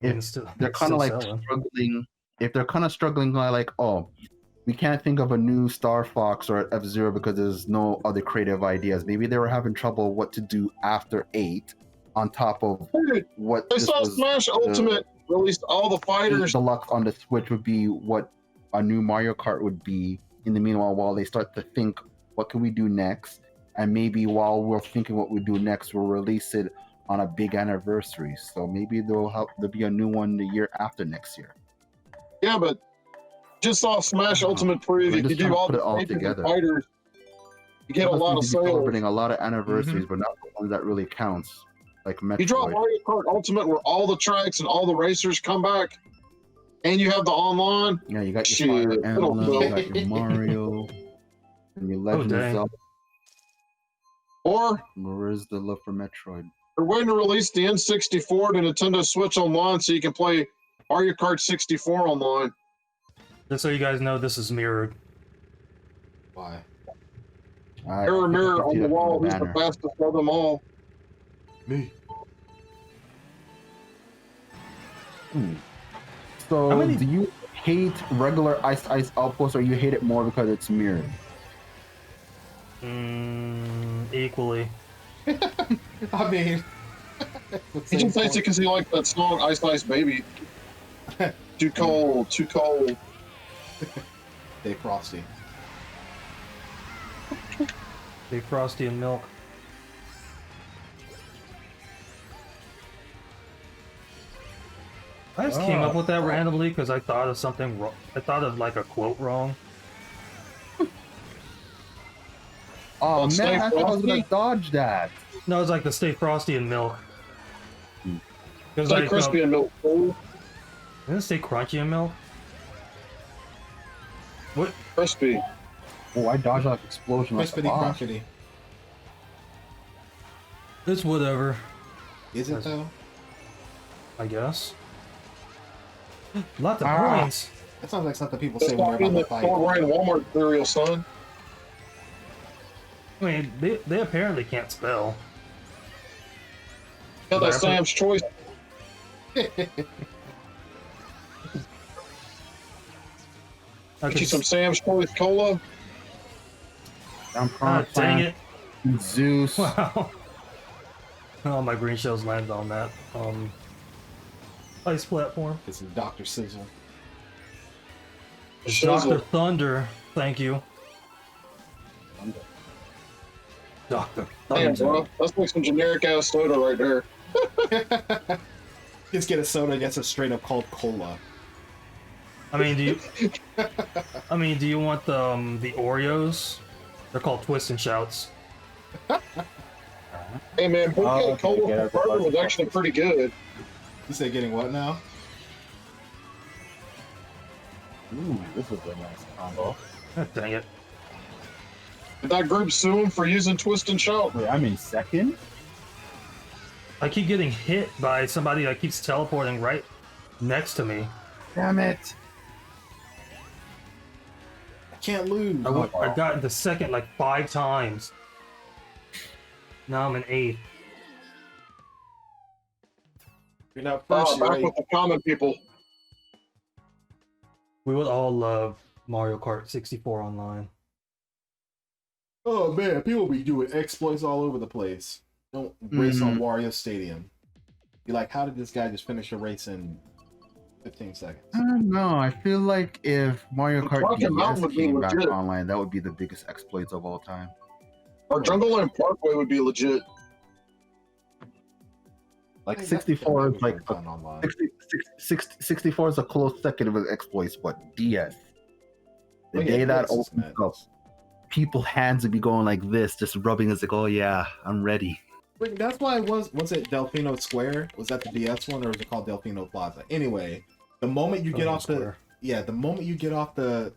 And if still, they're kind of like selling. struggling, if they're kind of struggling, like, oh, we can't think of a new Star Fox or F-Zero because there's no other creative ideas. Maybe they were having trouble what to do after 8 on top of Dude, what they this saw was. Smash Ultimate released all the 8 fighters. Deluxe on the Switch would be what a new Mario Kart would be. In the meanwhile, while they start to think, what can we do next? And maybe while we're thinking what we do next, we'll release it on a big anniversary. So maybe there'll be a new one the year after next year. Yeah, but just saw Smash Ultimate prove They're you just can trying do to all put the it all fighters and together. fighters. You get a lot of sales. Celebrating a lot of anniversaries, but not the ones that really counts, like Metroid. You drop Mario Kart Ultimate where all the tracks and all the racers come back, and you have the online. Yeah, you got your Shit, Fire it'll Emblem, go. you got your Mario, and your Legend of dang. Zelda. Or Where is the love for Metroid? they're waiting to release the N64 to Nintendo Switch Online so you can play Mario Kart 64 online. Just so you guys know, this is mirrored. Why? Mirror, mirror on the wall, who's the banner. fastest of them all? Me. So, How many- do you hate regular Ice Outpost, or you hate it more because it's mirrored? Equally. I mean, He just thinks it because he liked that song Ice Ice Baby. Too cold, too cold. Stay frosty. Big Frosty and milk. I just came up with that randomly because I thought of something wrong. I thought of like a quote wrong. Oh Stay man, I thought I was gonna frosty. dodge that. No, it's like the Stay Frosty and milk. Because Stay like, crispy and milk. Cold, didn't it say crunchy and milk? What? crispy. Oh, I dodged that explosion like a Crispity boss. crunchity. It's whatever, Is it though? I guess. Lots of Ah. points. That sounds like something people That's say when not they're in about the to fight. store brand Walmart cereal, son. I mean, they apparently can't spell. Got that Sam's Choice. Get you some Sam's Choice cola. I'm Ah, trying to dang find it! Zeus. Wow. Oh, my green shells landed on that ice platform. It's Dr. Sizzle. Shizzle. Dr. Thunder, thank you. Dr. Damn, Thunder. bro. That's like some generic ass soda right there. Just get a soda that's a straight up called cola. I mean, do you want the Oreos? They're called Twist and Shouts. Hey man, Bouquet Oh, okay, Cola get it. burger was actually pretty good. You say getting what now? Ooh, this is a nice combo. Ah, dang it. Did that group sue him for using Twist and Shout? Wait, I'm in second? I keep getting hit by somebody that keeps teleporting right next to me. Damn it! I can't lose. I got into second like 5 times. Now I'm in 8th. You're not first, you're Back right. with the common people. We would all love Mario Kart 64 online. Oh man, people be doing exploits all over the place. Don't race on Wario Stadium. Be like, how did this guy just finish a race in 15 seconds? I don't know. I feel like if Mario Kart Rocky Mountain would DS be came back legit. online, that would be the biggest exploits of all time. Or Jungle Land Parkway would be legit. Like I think 64 that is would like be fun online. 64 is a close second of an exploits, but DS. The Oh, yeah, day that DS is opens up, madness. people's hands would be going like this, just rubbing. It's like, oh yeah, I'm ready. Wait, that's why it was it Delfino Square? Was that the DS one or was it called Delfino Plaza? Anyway, the moment you get off the moment you get off the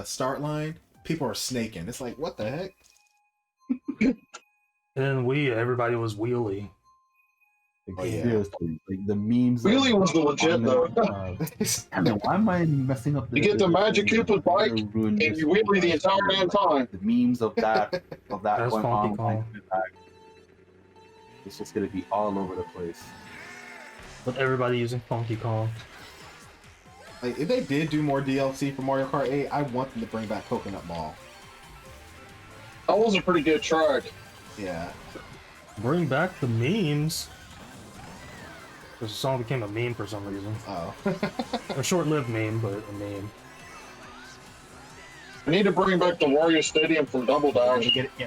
start line, people are snaking. It's like, what the heck? And then everybody was wheelie. Like, Oh, yeah. seriously, like the memes. Really was the legit though. I mean, why am I messing up? You get the Magic Koopa's bike, and you wheelie the entire damn time. The memes of that That's going Funky on. Kong. It's just gonna be all over the place. With everybody using Funky Kong. Like, if they did do more DLC for Mario Kart 8, I want them to bring back Coconut Mall. That was a pretty good track. Yeah. Bring back the memes. Because the song became a meme for some reason. Oh. A short-lived meme, but a meme. I need to bring back the Wario Stadium from Double Dash. Get it? Yeah.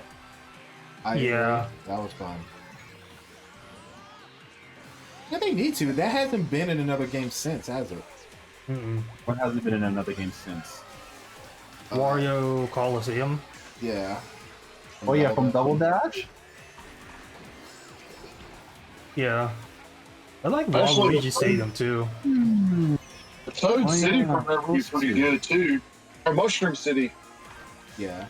I agree. Yeah. That was fun. Yeah, they need to. That hasn't been in another game since, has it? Mm-mm. What hasn't been in another game since? Wario Coliseum. Yeah. Oh yeah, from Double Dash. Yeah. I like Actually, Waluigi Stadium too. The Toad Oh, City yeah. from there would be pretty good too. Or Mushroom City. Yeah.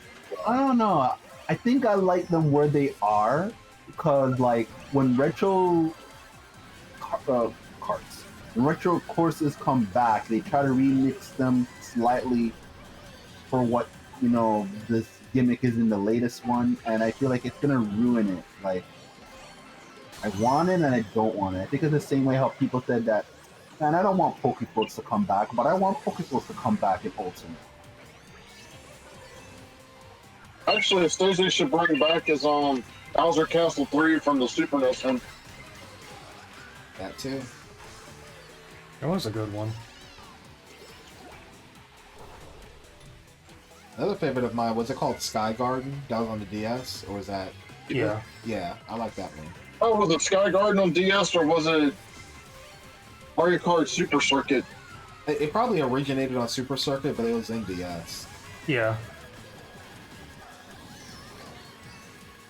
I don't know. I think I like them where they are because, like, when retro carts, when retro courses come back, they try to remix them slightly for what this gimmick is in the latest one, and I feel like it's gonna ruin it. Like, I want it and I don't want it. I think it's the same way how people said that, man, I don't want Pokeforce to come back, but I want Pokeforce to come back in Ultimate. Actually, the stage they should bring back is Bowser Castle 3 from the Super NES one. That too. That was a good one. Another favorite of mine, was it called Sky Garden? That was on the DS, or was that? Yeah. Yeah, I like that one. Oh, was it Sky Garden on DS or was it Mario Kart Super Circuit? It probably originated on Super Circuit, but it was in DS. Yeah.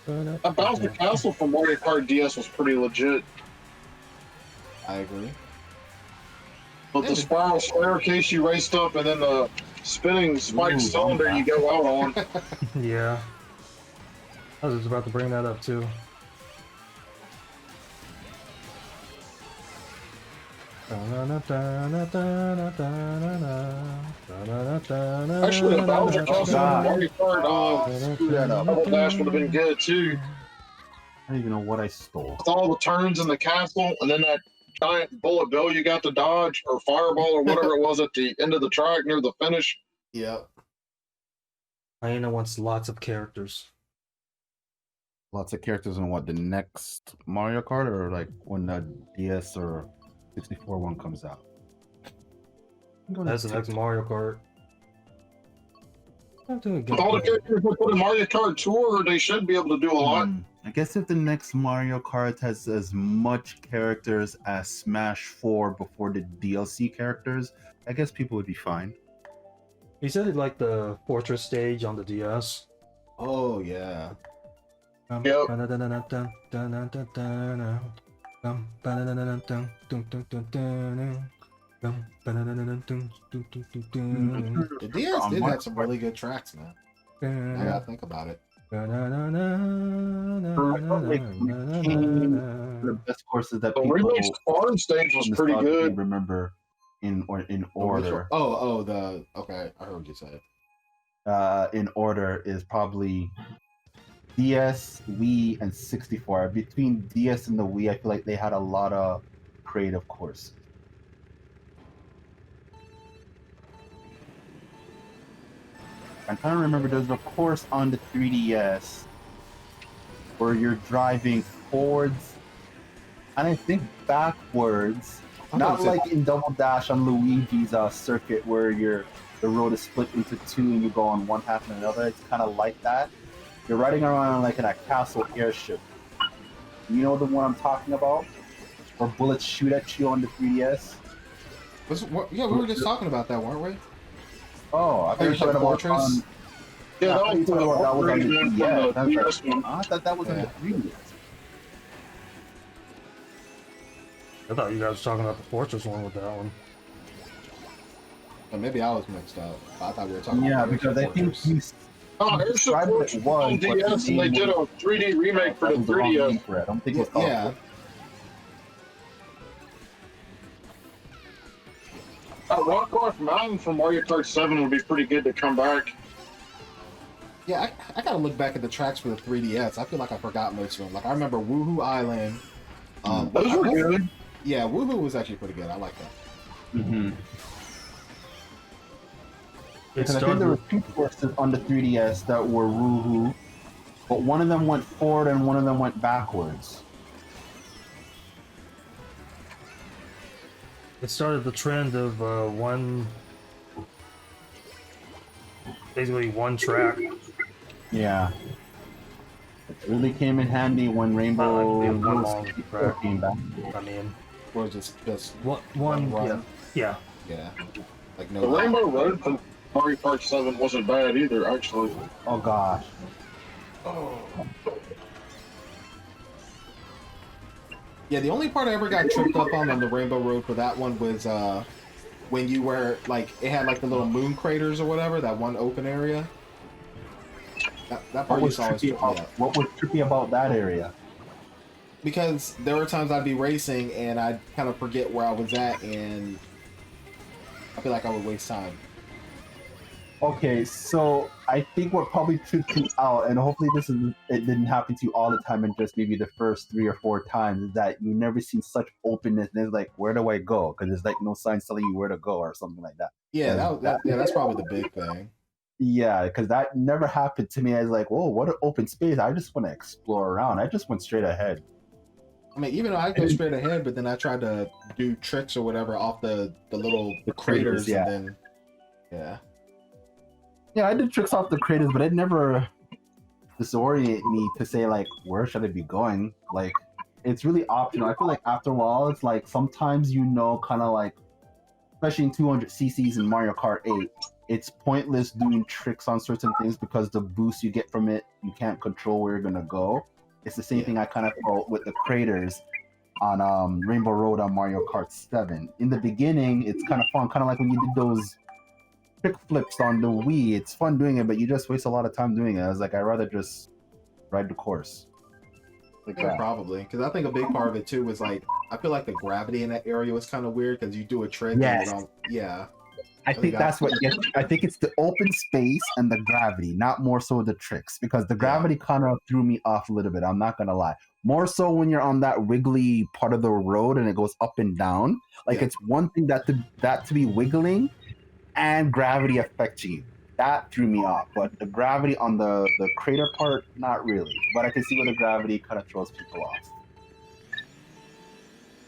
That Bowser Castle from Mario Kart DS was pretty legit. I agree. But the spiral staircase you raced up and then the spinning spike cylinder you go out on. Yeah. I was just about to bring that up too. Actually, the Bowser Castle from Mario Kart Double Dash would have been good too. I don't even know what I stole. With all the turns in the castle and then that giant bullet bill you got to dodge or fireball or whatever it was at the end of the track near the finish. Yep. Hyena wants lots of characters. Lots of characters in what, the next Mario Kart, or like when the DS or 64 one comes out? That's the next Mario Kart. With all the characters we put in Mario Kart Tour, they should be able to do a lot. I guess if the next Mario Kart has as much characters as Smash 4 before the DLC characters, I guess people would be fine. He said he liked the Fortress stage on the DS. Oh yeah. Yep. The DS did have some really good tracks, man. I gotta think about it. The best courses that The people remix farm stage was pretty good. remember in order. Okay, I heard what you said. In order is probably DS, Wii, and 64. Between DS and the Wii, I feel like they had a lot of creative courses. I'm trying to remember, there's a course on the 3DS where you're driving forwards and I think backwards, not like in Double Dash on Luigi's circuit where the road is split into two and you go on one half and another. It's kind of like that. You're riding around like in a castle airship. You know the one I'm talking about? Where bullets shoot at you on the 3DS? Yeah, we were just talking about that, weren't we? Oh, I thought you were talking about Fortress. Yeah, that was that was on the DS one. I thought that was on the 3DS. I thought you guys were talking about the Fortress one with that one. Or maybe I was mixed up. I thought we were talking about because I think Fortress. Airship Fortress was on DS and they did a 3D remake for the 3DS. I don't think it's called. Yeah. Rockcroft Mountain from Mario Kart 7 would be pretty good to come back. Yeah, I gotta look back at the tracks for the 3DS. I feel like I forgot most of them. Like, I remember Woohoo Island. Those were good. Yeah, Woohoo was actually pretty good. I like that. Mm-hmm. It I think there started, were two courses on the 3DS that were Woohoo, but one of them went forward and one of them went backwards. it started the trend of basically one track. Yeah. It really came in handy when Rainbow Not like the one Road long 64 track. came back. I mean, Or just one run. yeah. Yeah. Like no. The Rainbow Road from Mario Kart 7 wasn't bad either, actually. Oh gosh. Yeah, the only part I ever got tripped up on the Rainbow Road for that one was when you were like, it had like the little moon craters or whatever, that one open area. That part used to always trip me up. What was trippy about that area? Because there were times I'd be racing and I'd kind of forget where I was at, and I feel like I would waste time. Okay, so I think what probably tripped you out, and hopefully it didn't happen to you all the time, and just maybe the first 3 or 4 times, is that you never seen such openness. And it's like, where do I go? Because there's like no signs telling you where to go or something like that. Yeah, that's probably the big thing. Yeah, because that never happened to me. I was like, whoa, what an open space. I just want to explore around. I just went straight ahead. I mean, even though I go straight ahead, but then I tried to do tricks or whatever off the little craters, yeah. and then Yeah, I did tricks off the craters, but it never disorient me to say like where should I be going. Like it's really optional. I feel like after a while, it's like sometimes kind of like, especially in 200 cc's in Mario Kart 8, it's pointless doing tricks on certain things because the boost you get from it, you can't control where you're gonna go. It's the same thing I kind of felt with the craters on Rainbow Road on Mario Kart 7. In the beginning, it's kind of fun, kind of like when you did those trick flips on the Wii. It's fun doing it, but you just waste a lot of time doing it. I was like, I'd rather just ride the course. Like that. Probably, because I think a big part of it too was like, I feel like the gravity in that area was kind of weird because you do a trick. Yes. And I think that's what gets. I think it's the open space and the gravity, not more so the tricks, because the gravity kind of threw me off a little bit. I'm not gonna lie. More so when you're on that wiggly part of the road and it goes up and down. Like it's one thing that to be wiggling, and gravity affecting you. That threw me off. But the gravity on the crater part, not really. But I can see where the gravity kind of throws people off.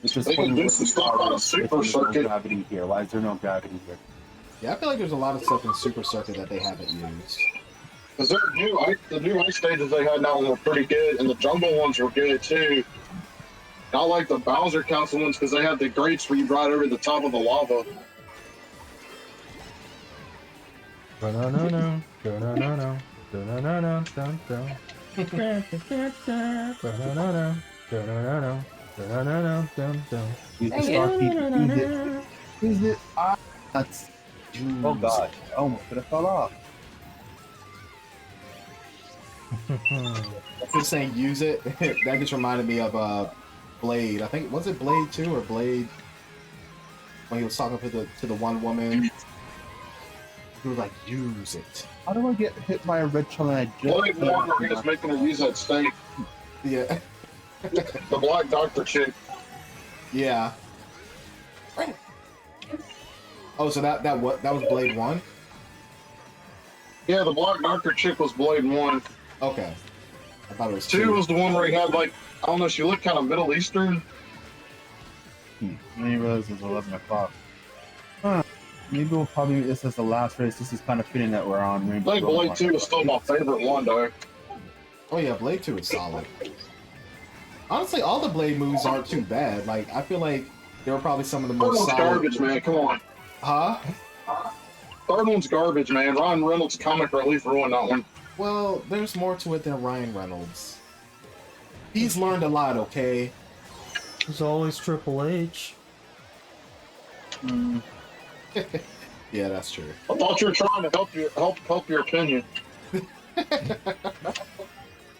Which is They can do some stuff on a super circuit. Gravity here. Why is there no gravity here? Yeah, I feel like there's a lot of stuff in Super Circuit that they haven't used. Because the new ice stages they had now were pretty good, and the jungle ones were good too. I like the Bowser Castle ones because they had the grates where you ride over the top of the lava. Use it. That's. Oh god! I almost could have fell off. Just saying, use it. That just reminded me of Blade. I think was it Blade 2 or Blade when he was talking to the one woman. He was like, use it. How do I get hit by a red challenge? I just Blade 1 where he was making her use that stake. Yeah. The Black Doctor chick. Yeah. Oh, so that was Blade 1? Yeah, the Black Doctor chick was Blade 1. Okay. I thought it was 2 was the one where he had like, I don't know, she looked kind of Middle Eastern. Maybe it was 11 o'clock. Huh. Maybe we'll probably, this is the last race. This is kind of fitting that we're on Rainbow. I think Blade 2 is still my favorite one, though. Oh yeah, Blade 2 is solid. Honestly, all the Blade moves aren't too bad. Like, I feel like they were probably some of the Third most one's solid... garbage, man. Come on. Huh? Third one's garbage, man. Ryan Reynolds' comic relief ruined that one. Well, there's more to it than Ryan Reynolds. He's learned a lot, okay? There's always Triple H. Yeah, that's true. I thought you were trying to help your opinion.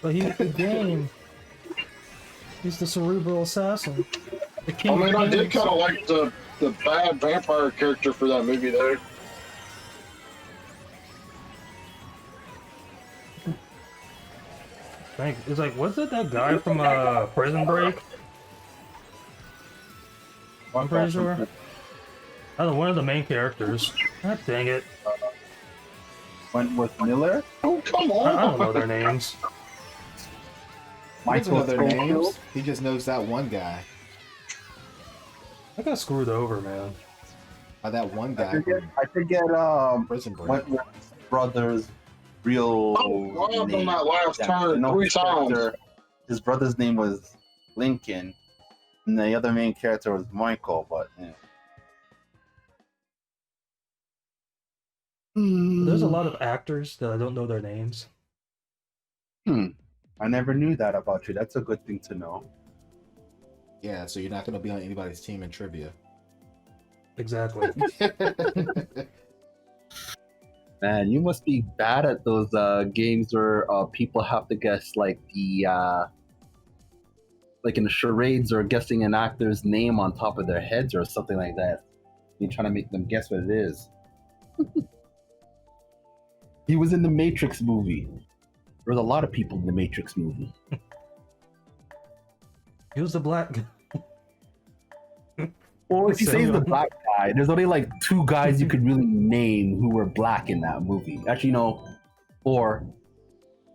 But he's the game. He's the cerebral assassin. The king I mean, I did kings. kind of like the bad vampire character for that movie, though. It's like, was it that guy from Prison Break? I'm pretty sure. I don't know, one of the main characters. God dang it. Wentworth Miller? Oh, come I on! don't know their names. He doesn't know their Schofield? names. He just knows that one guy. I got screwed over, man. By that one guy I forget from Prison Break. Wentworth's brother's real Oh, name. on that last Yeah, turn no, 3 his times. character- His brother's name was Lincoln, and the other main character was Michael, but yeah. There's a lot of actors that I don't know their names. I never knew that about you. That's a good thing to know. Yeah, so you're not going to be on anybody's team in trivia. Exactly. Man, you must be bad at those games where people have to guess like the like in the charades or guessing an actor's name on top of their heads or something like that. You're trying to make them guess what it is. He was in the Matrix movie. There was a lot of people in the Matrix movie. He was the black guy. Well, if you say he's the black guy, there's only like 2 guys you could really name who were black in that movie. Actually, no, 4.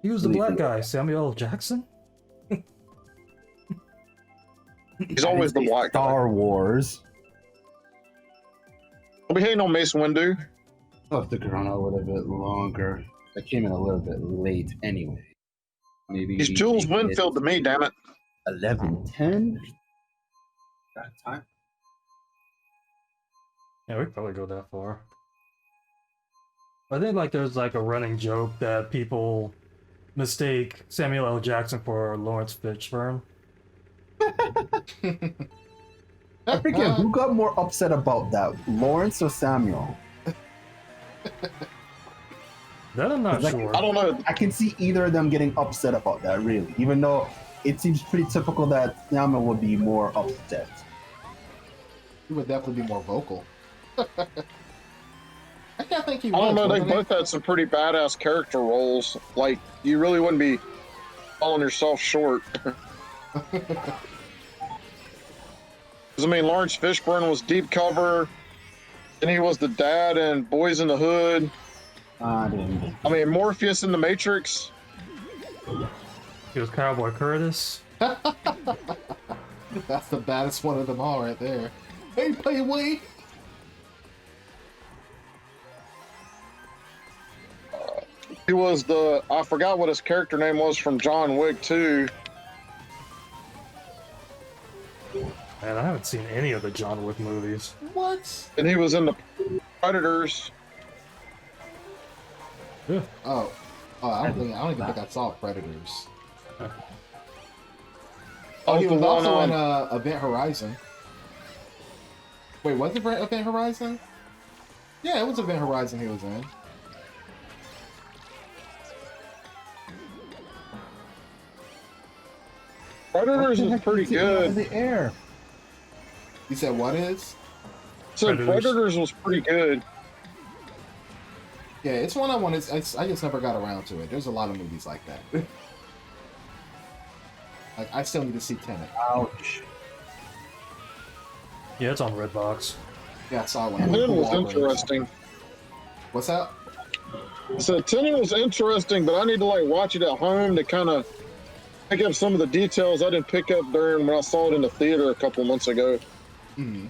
He was the black guy, Samuel L. Jackson? He's always the black guy. Star Wars. I'll be hating on Mace Windu. I'll have to go on a little bit longer. I came in a little bit late anyway. Maybe He's Jules Winfield to me, damn it. 11:10. Got time. Yeah, we could probably go that far. I think like there's like a running joke that people mistake Samuel L. Jackson for Lawrence Fishburne. I forget who got more upset about that, Lawrence or Samuel. That I'm not Like, sure. I don't know. I can see either of them getting upset about that, really. Even though it seems pretty typical that Samuel would be more upset. He would definitely be more vocal. I can't think he I don't was. know. They wasn't he? both had some pretty badass character roles. Like, you really wouldn't be falling yourself short. I mean, Lawrence Fishburne was Deep Cover, and he was the dad in Boys in the Hood. I mean, Morpheus in the Matrix. He was Cowboy Curtis. That's the baddest one of them all right there. Hey, play away. He was I forgot what his character name was from John Wick 2. Man, I haven't seen any of the John Wick movies. What? And he was in the Predators. Yeah. Oh, I don't even think I saw Predators. Oh, he was also in Event Horizon. Wait, was it Event Horizon? Yeah, it was Event Horizon he was in. Predators is pretty good. The air. You said what is? So Predators was pretty good. Yeah, it's one I wanted. I just never got around to it. There's a lot of movies like that. Like, I still need to see Tenet. Ouch. Yeah, it's on Redbox. Yeah, I saw one. Tenet was interesting. What's that? So Tenet was interesting, but I need to like watch it at home to kind of pick up some of the details I didn't pick up during when I saw it in the theater a couple months ago. Mm-hmm.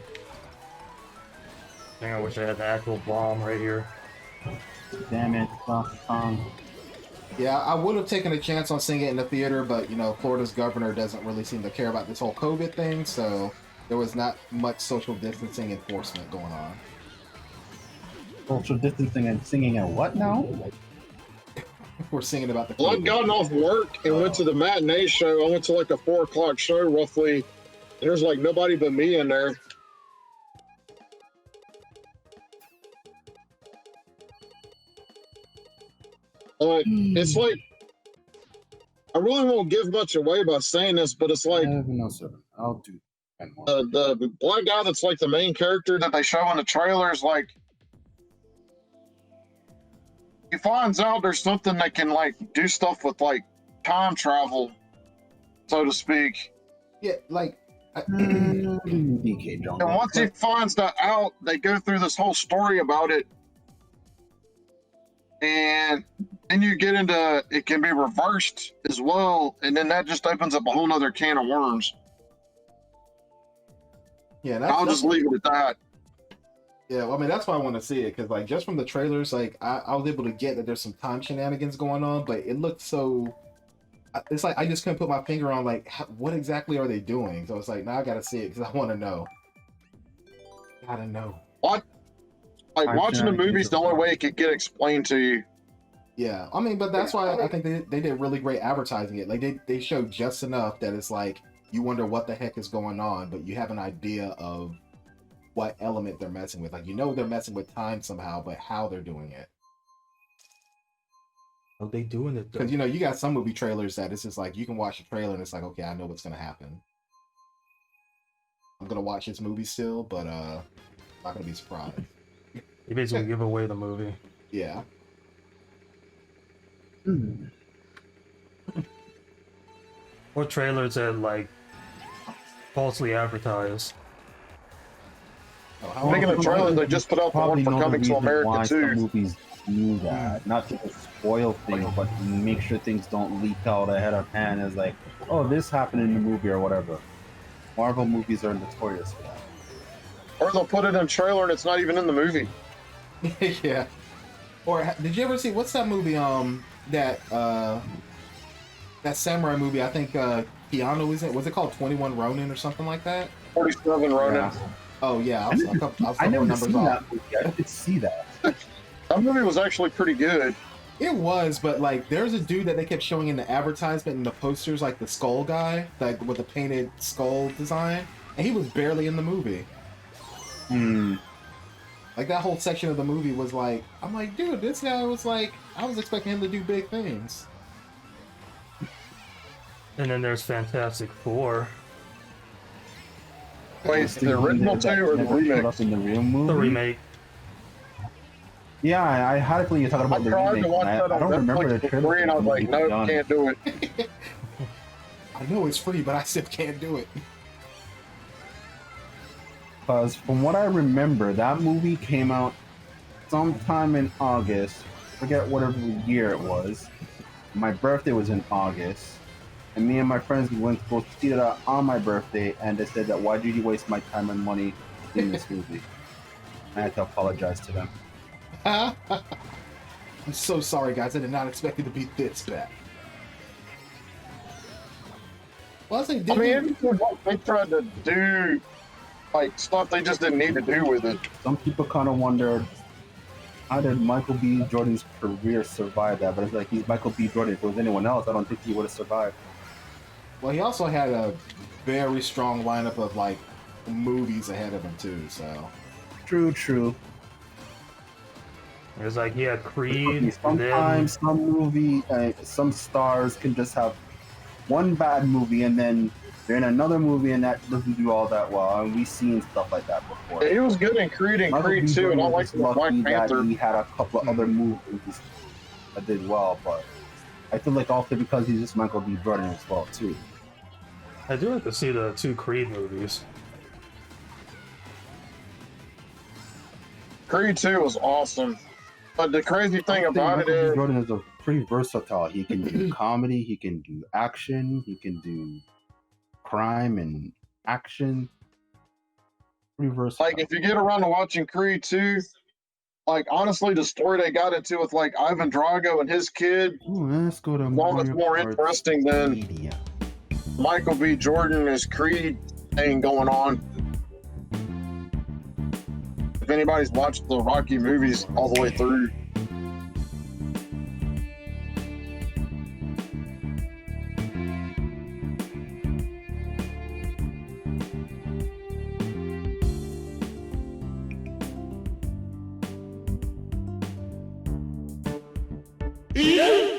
Dang, I wish I had the actual bomb right here. Damn it, Yeah, I would have taken a chance on seeing it in the theater, but you know, Florida's governor doesn't really seem to care about this whole COVID thing, so there was not much social distancing enforcement going on. Social distancing and singing at what now? We're singing about the Well, I'd gotten off work and went to the matinee show. I went to like a 4 o'clock show roughly. And there's like nobody but me in there. But it's like, I really won't give much away by saying this, but it's like No, sir. I'll do. the black guy that's like the main character that they show in the trailers, like he finds out there's something that can like do stuff with like time travel, so to speak. Yeah, like DK John. And once he finds that out, they go through this whole story about it. And then you get into it can be reversed as well, and then that just opens up a whole nother can of worms. yeah, I'll just leave it at that. Yeah, well, I mean that's why I want to see it because like just from the trailers, like I was able to get that there's some time shenanigans going on, but it looked so. It's like I just couldn't put my finger on like what exactly are they doing. So it's like now I gotta see it because I want to know. Gotta know. What? Like watching the movies, the only way it could get explained to you. Yeah, I mean, but that's why I think they did really great advertising it. Like they showed just enough that it's like you wonder what the heck is going on, but you have an idea of what element they're messing with. Like you know they're messing with time somehow, but how they're doing it. How they doing it though? Because you know you got some movie trailers that it's just like you can watch the trailer and it's like okay, I know what's gonna happen. I'm gonna watch this movie still, but not gonna be surprised. You basically give away the movie. Yeah. Or trailers that like falsely advertise. Speaking of trailers, they just put out the one for Coming to America too. Movies do that, not to just spoil things, but to make sure things don't leak out ahead of time. It's like, oh, this happened in the movie or whatever. Marvel movies are notorious for that. Or they'll put it in a trailer and it's not even in the movie. Yeah. Or did you ever see what's that movie? That samurai movie. I think Keanu was it. Was it called 21 Ronin or something like that? 47 Ronin. Yeah. Oh yeah, I was I never numbers seen off. that movie. I did see that. That movie was actually pretty good. It was, but like, there's a dude that they kept showing in the advertisement and the posters, like the skull guy, like with the painted skull design, and he was barely in the movie. Hmm. Like that whole section of the movie was like, I'm like, dude, this guy was like, I was expecting him to do big things. And then there's Fantastic Four. Wait, the original two or the Never showed remake? up in the real movie? The remake. Yeah, I had a feeling you're talking I about the tried remake. to watch and that I on don't remember the Netflix for trailer. free, and I was like, no, Done. can't do it. I know it's free, but I still can't do it. Because from what I remember, that movie came out sometime in August. Forget whatever year it was. My birthday was in August. And me and my friends went to go see it on my birthday, and they said that, why did you waste my time and money in this movie? I had to apologize to them. I'm so sorry, guys. I did not expect it to be this bad. Well, I think I mean, they tried to do like stuff they just didn't need to do with it. Some people kind of wondered, how did Michael B. Jordan's career survive that? But it's like, he's Michael B. Jordan. If it was anyone else, I don't think he would have survived. well, he also had a very strong lineup of like movies ahead of him too. So True. It was like he had Creed, and then Sometimes some movie, some stars can just have one bad movie and then they're in another movie and that doesn't do all that well. And we've seen stuff like that before. Yeah, he was good in Creed and Michael Creed B. 2, and I Jordan like was the Black lucky that Panther. he had a couple of other movies that did well, but I feel like also because he's just Michael B. Jordan as well too. I do like to see the two Creed movies. Creed 2 was awesome. But the crazy thing I think about it Michael B. is, Jordan is a pretty versatile. He can do comedy, he can do action, he can do crime and action. Pretty versatile. like, if you get around to watching Creed 2, like, honestly, the story they got into with, like, Ivan Drago and his kid, Ooh, let's go to long as more Kart interesting than Media. Michael B. Jordan and his Creed thing going on. If anybody's watched the Rocky movies all the way through, Yeah.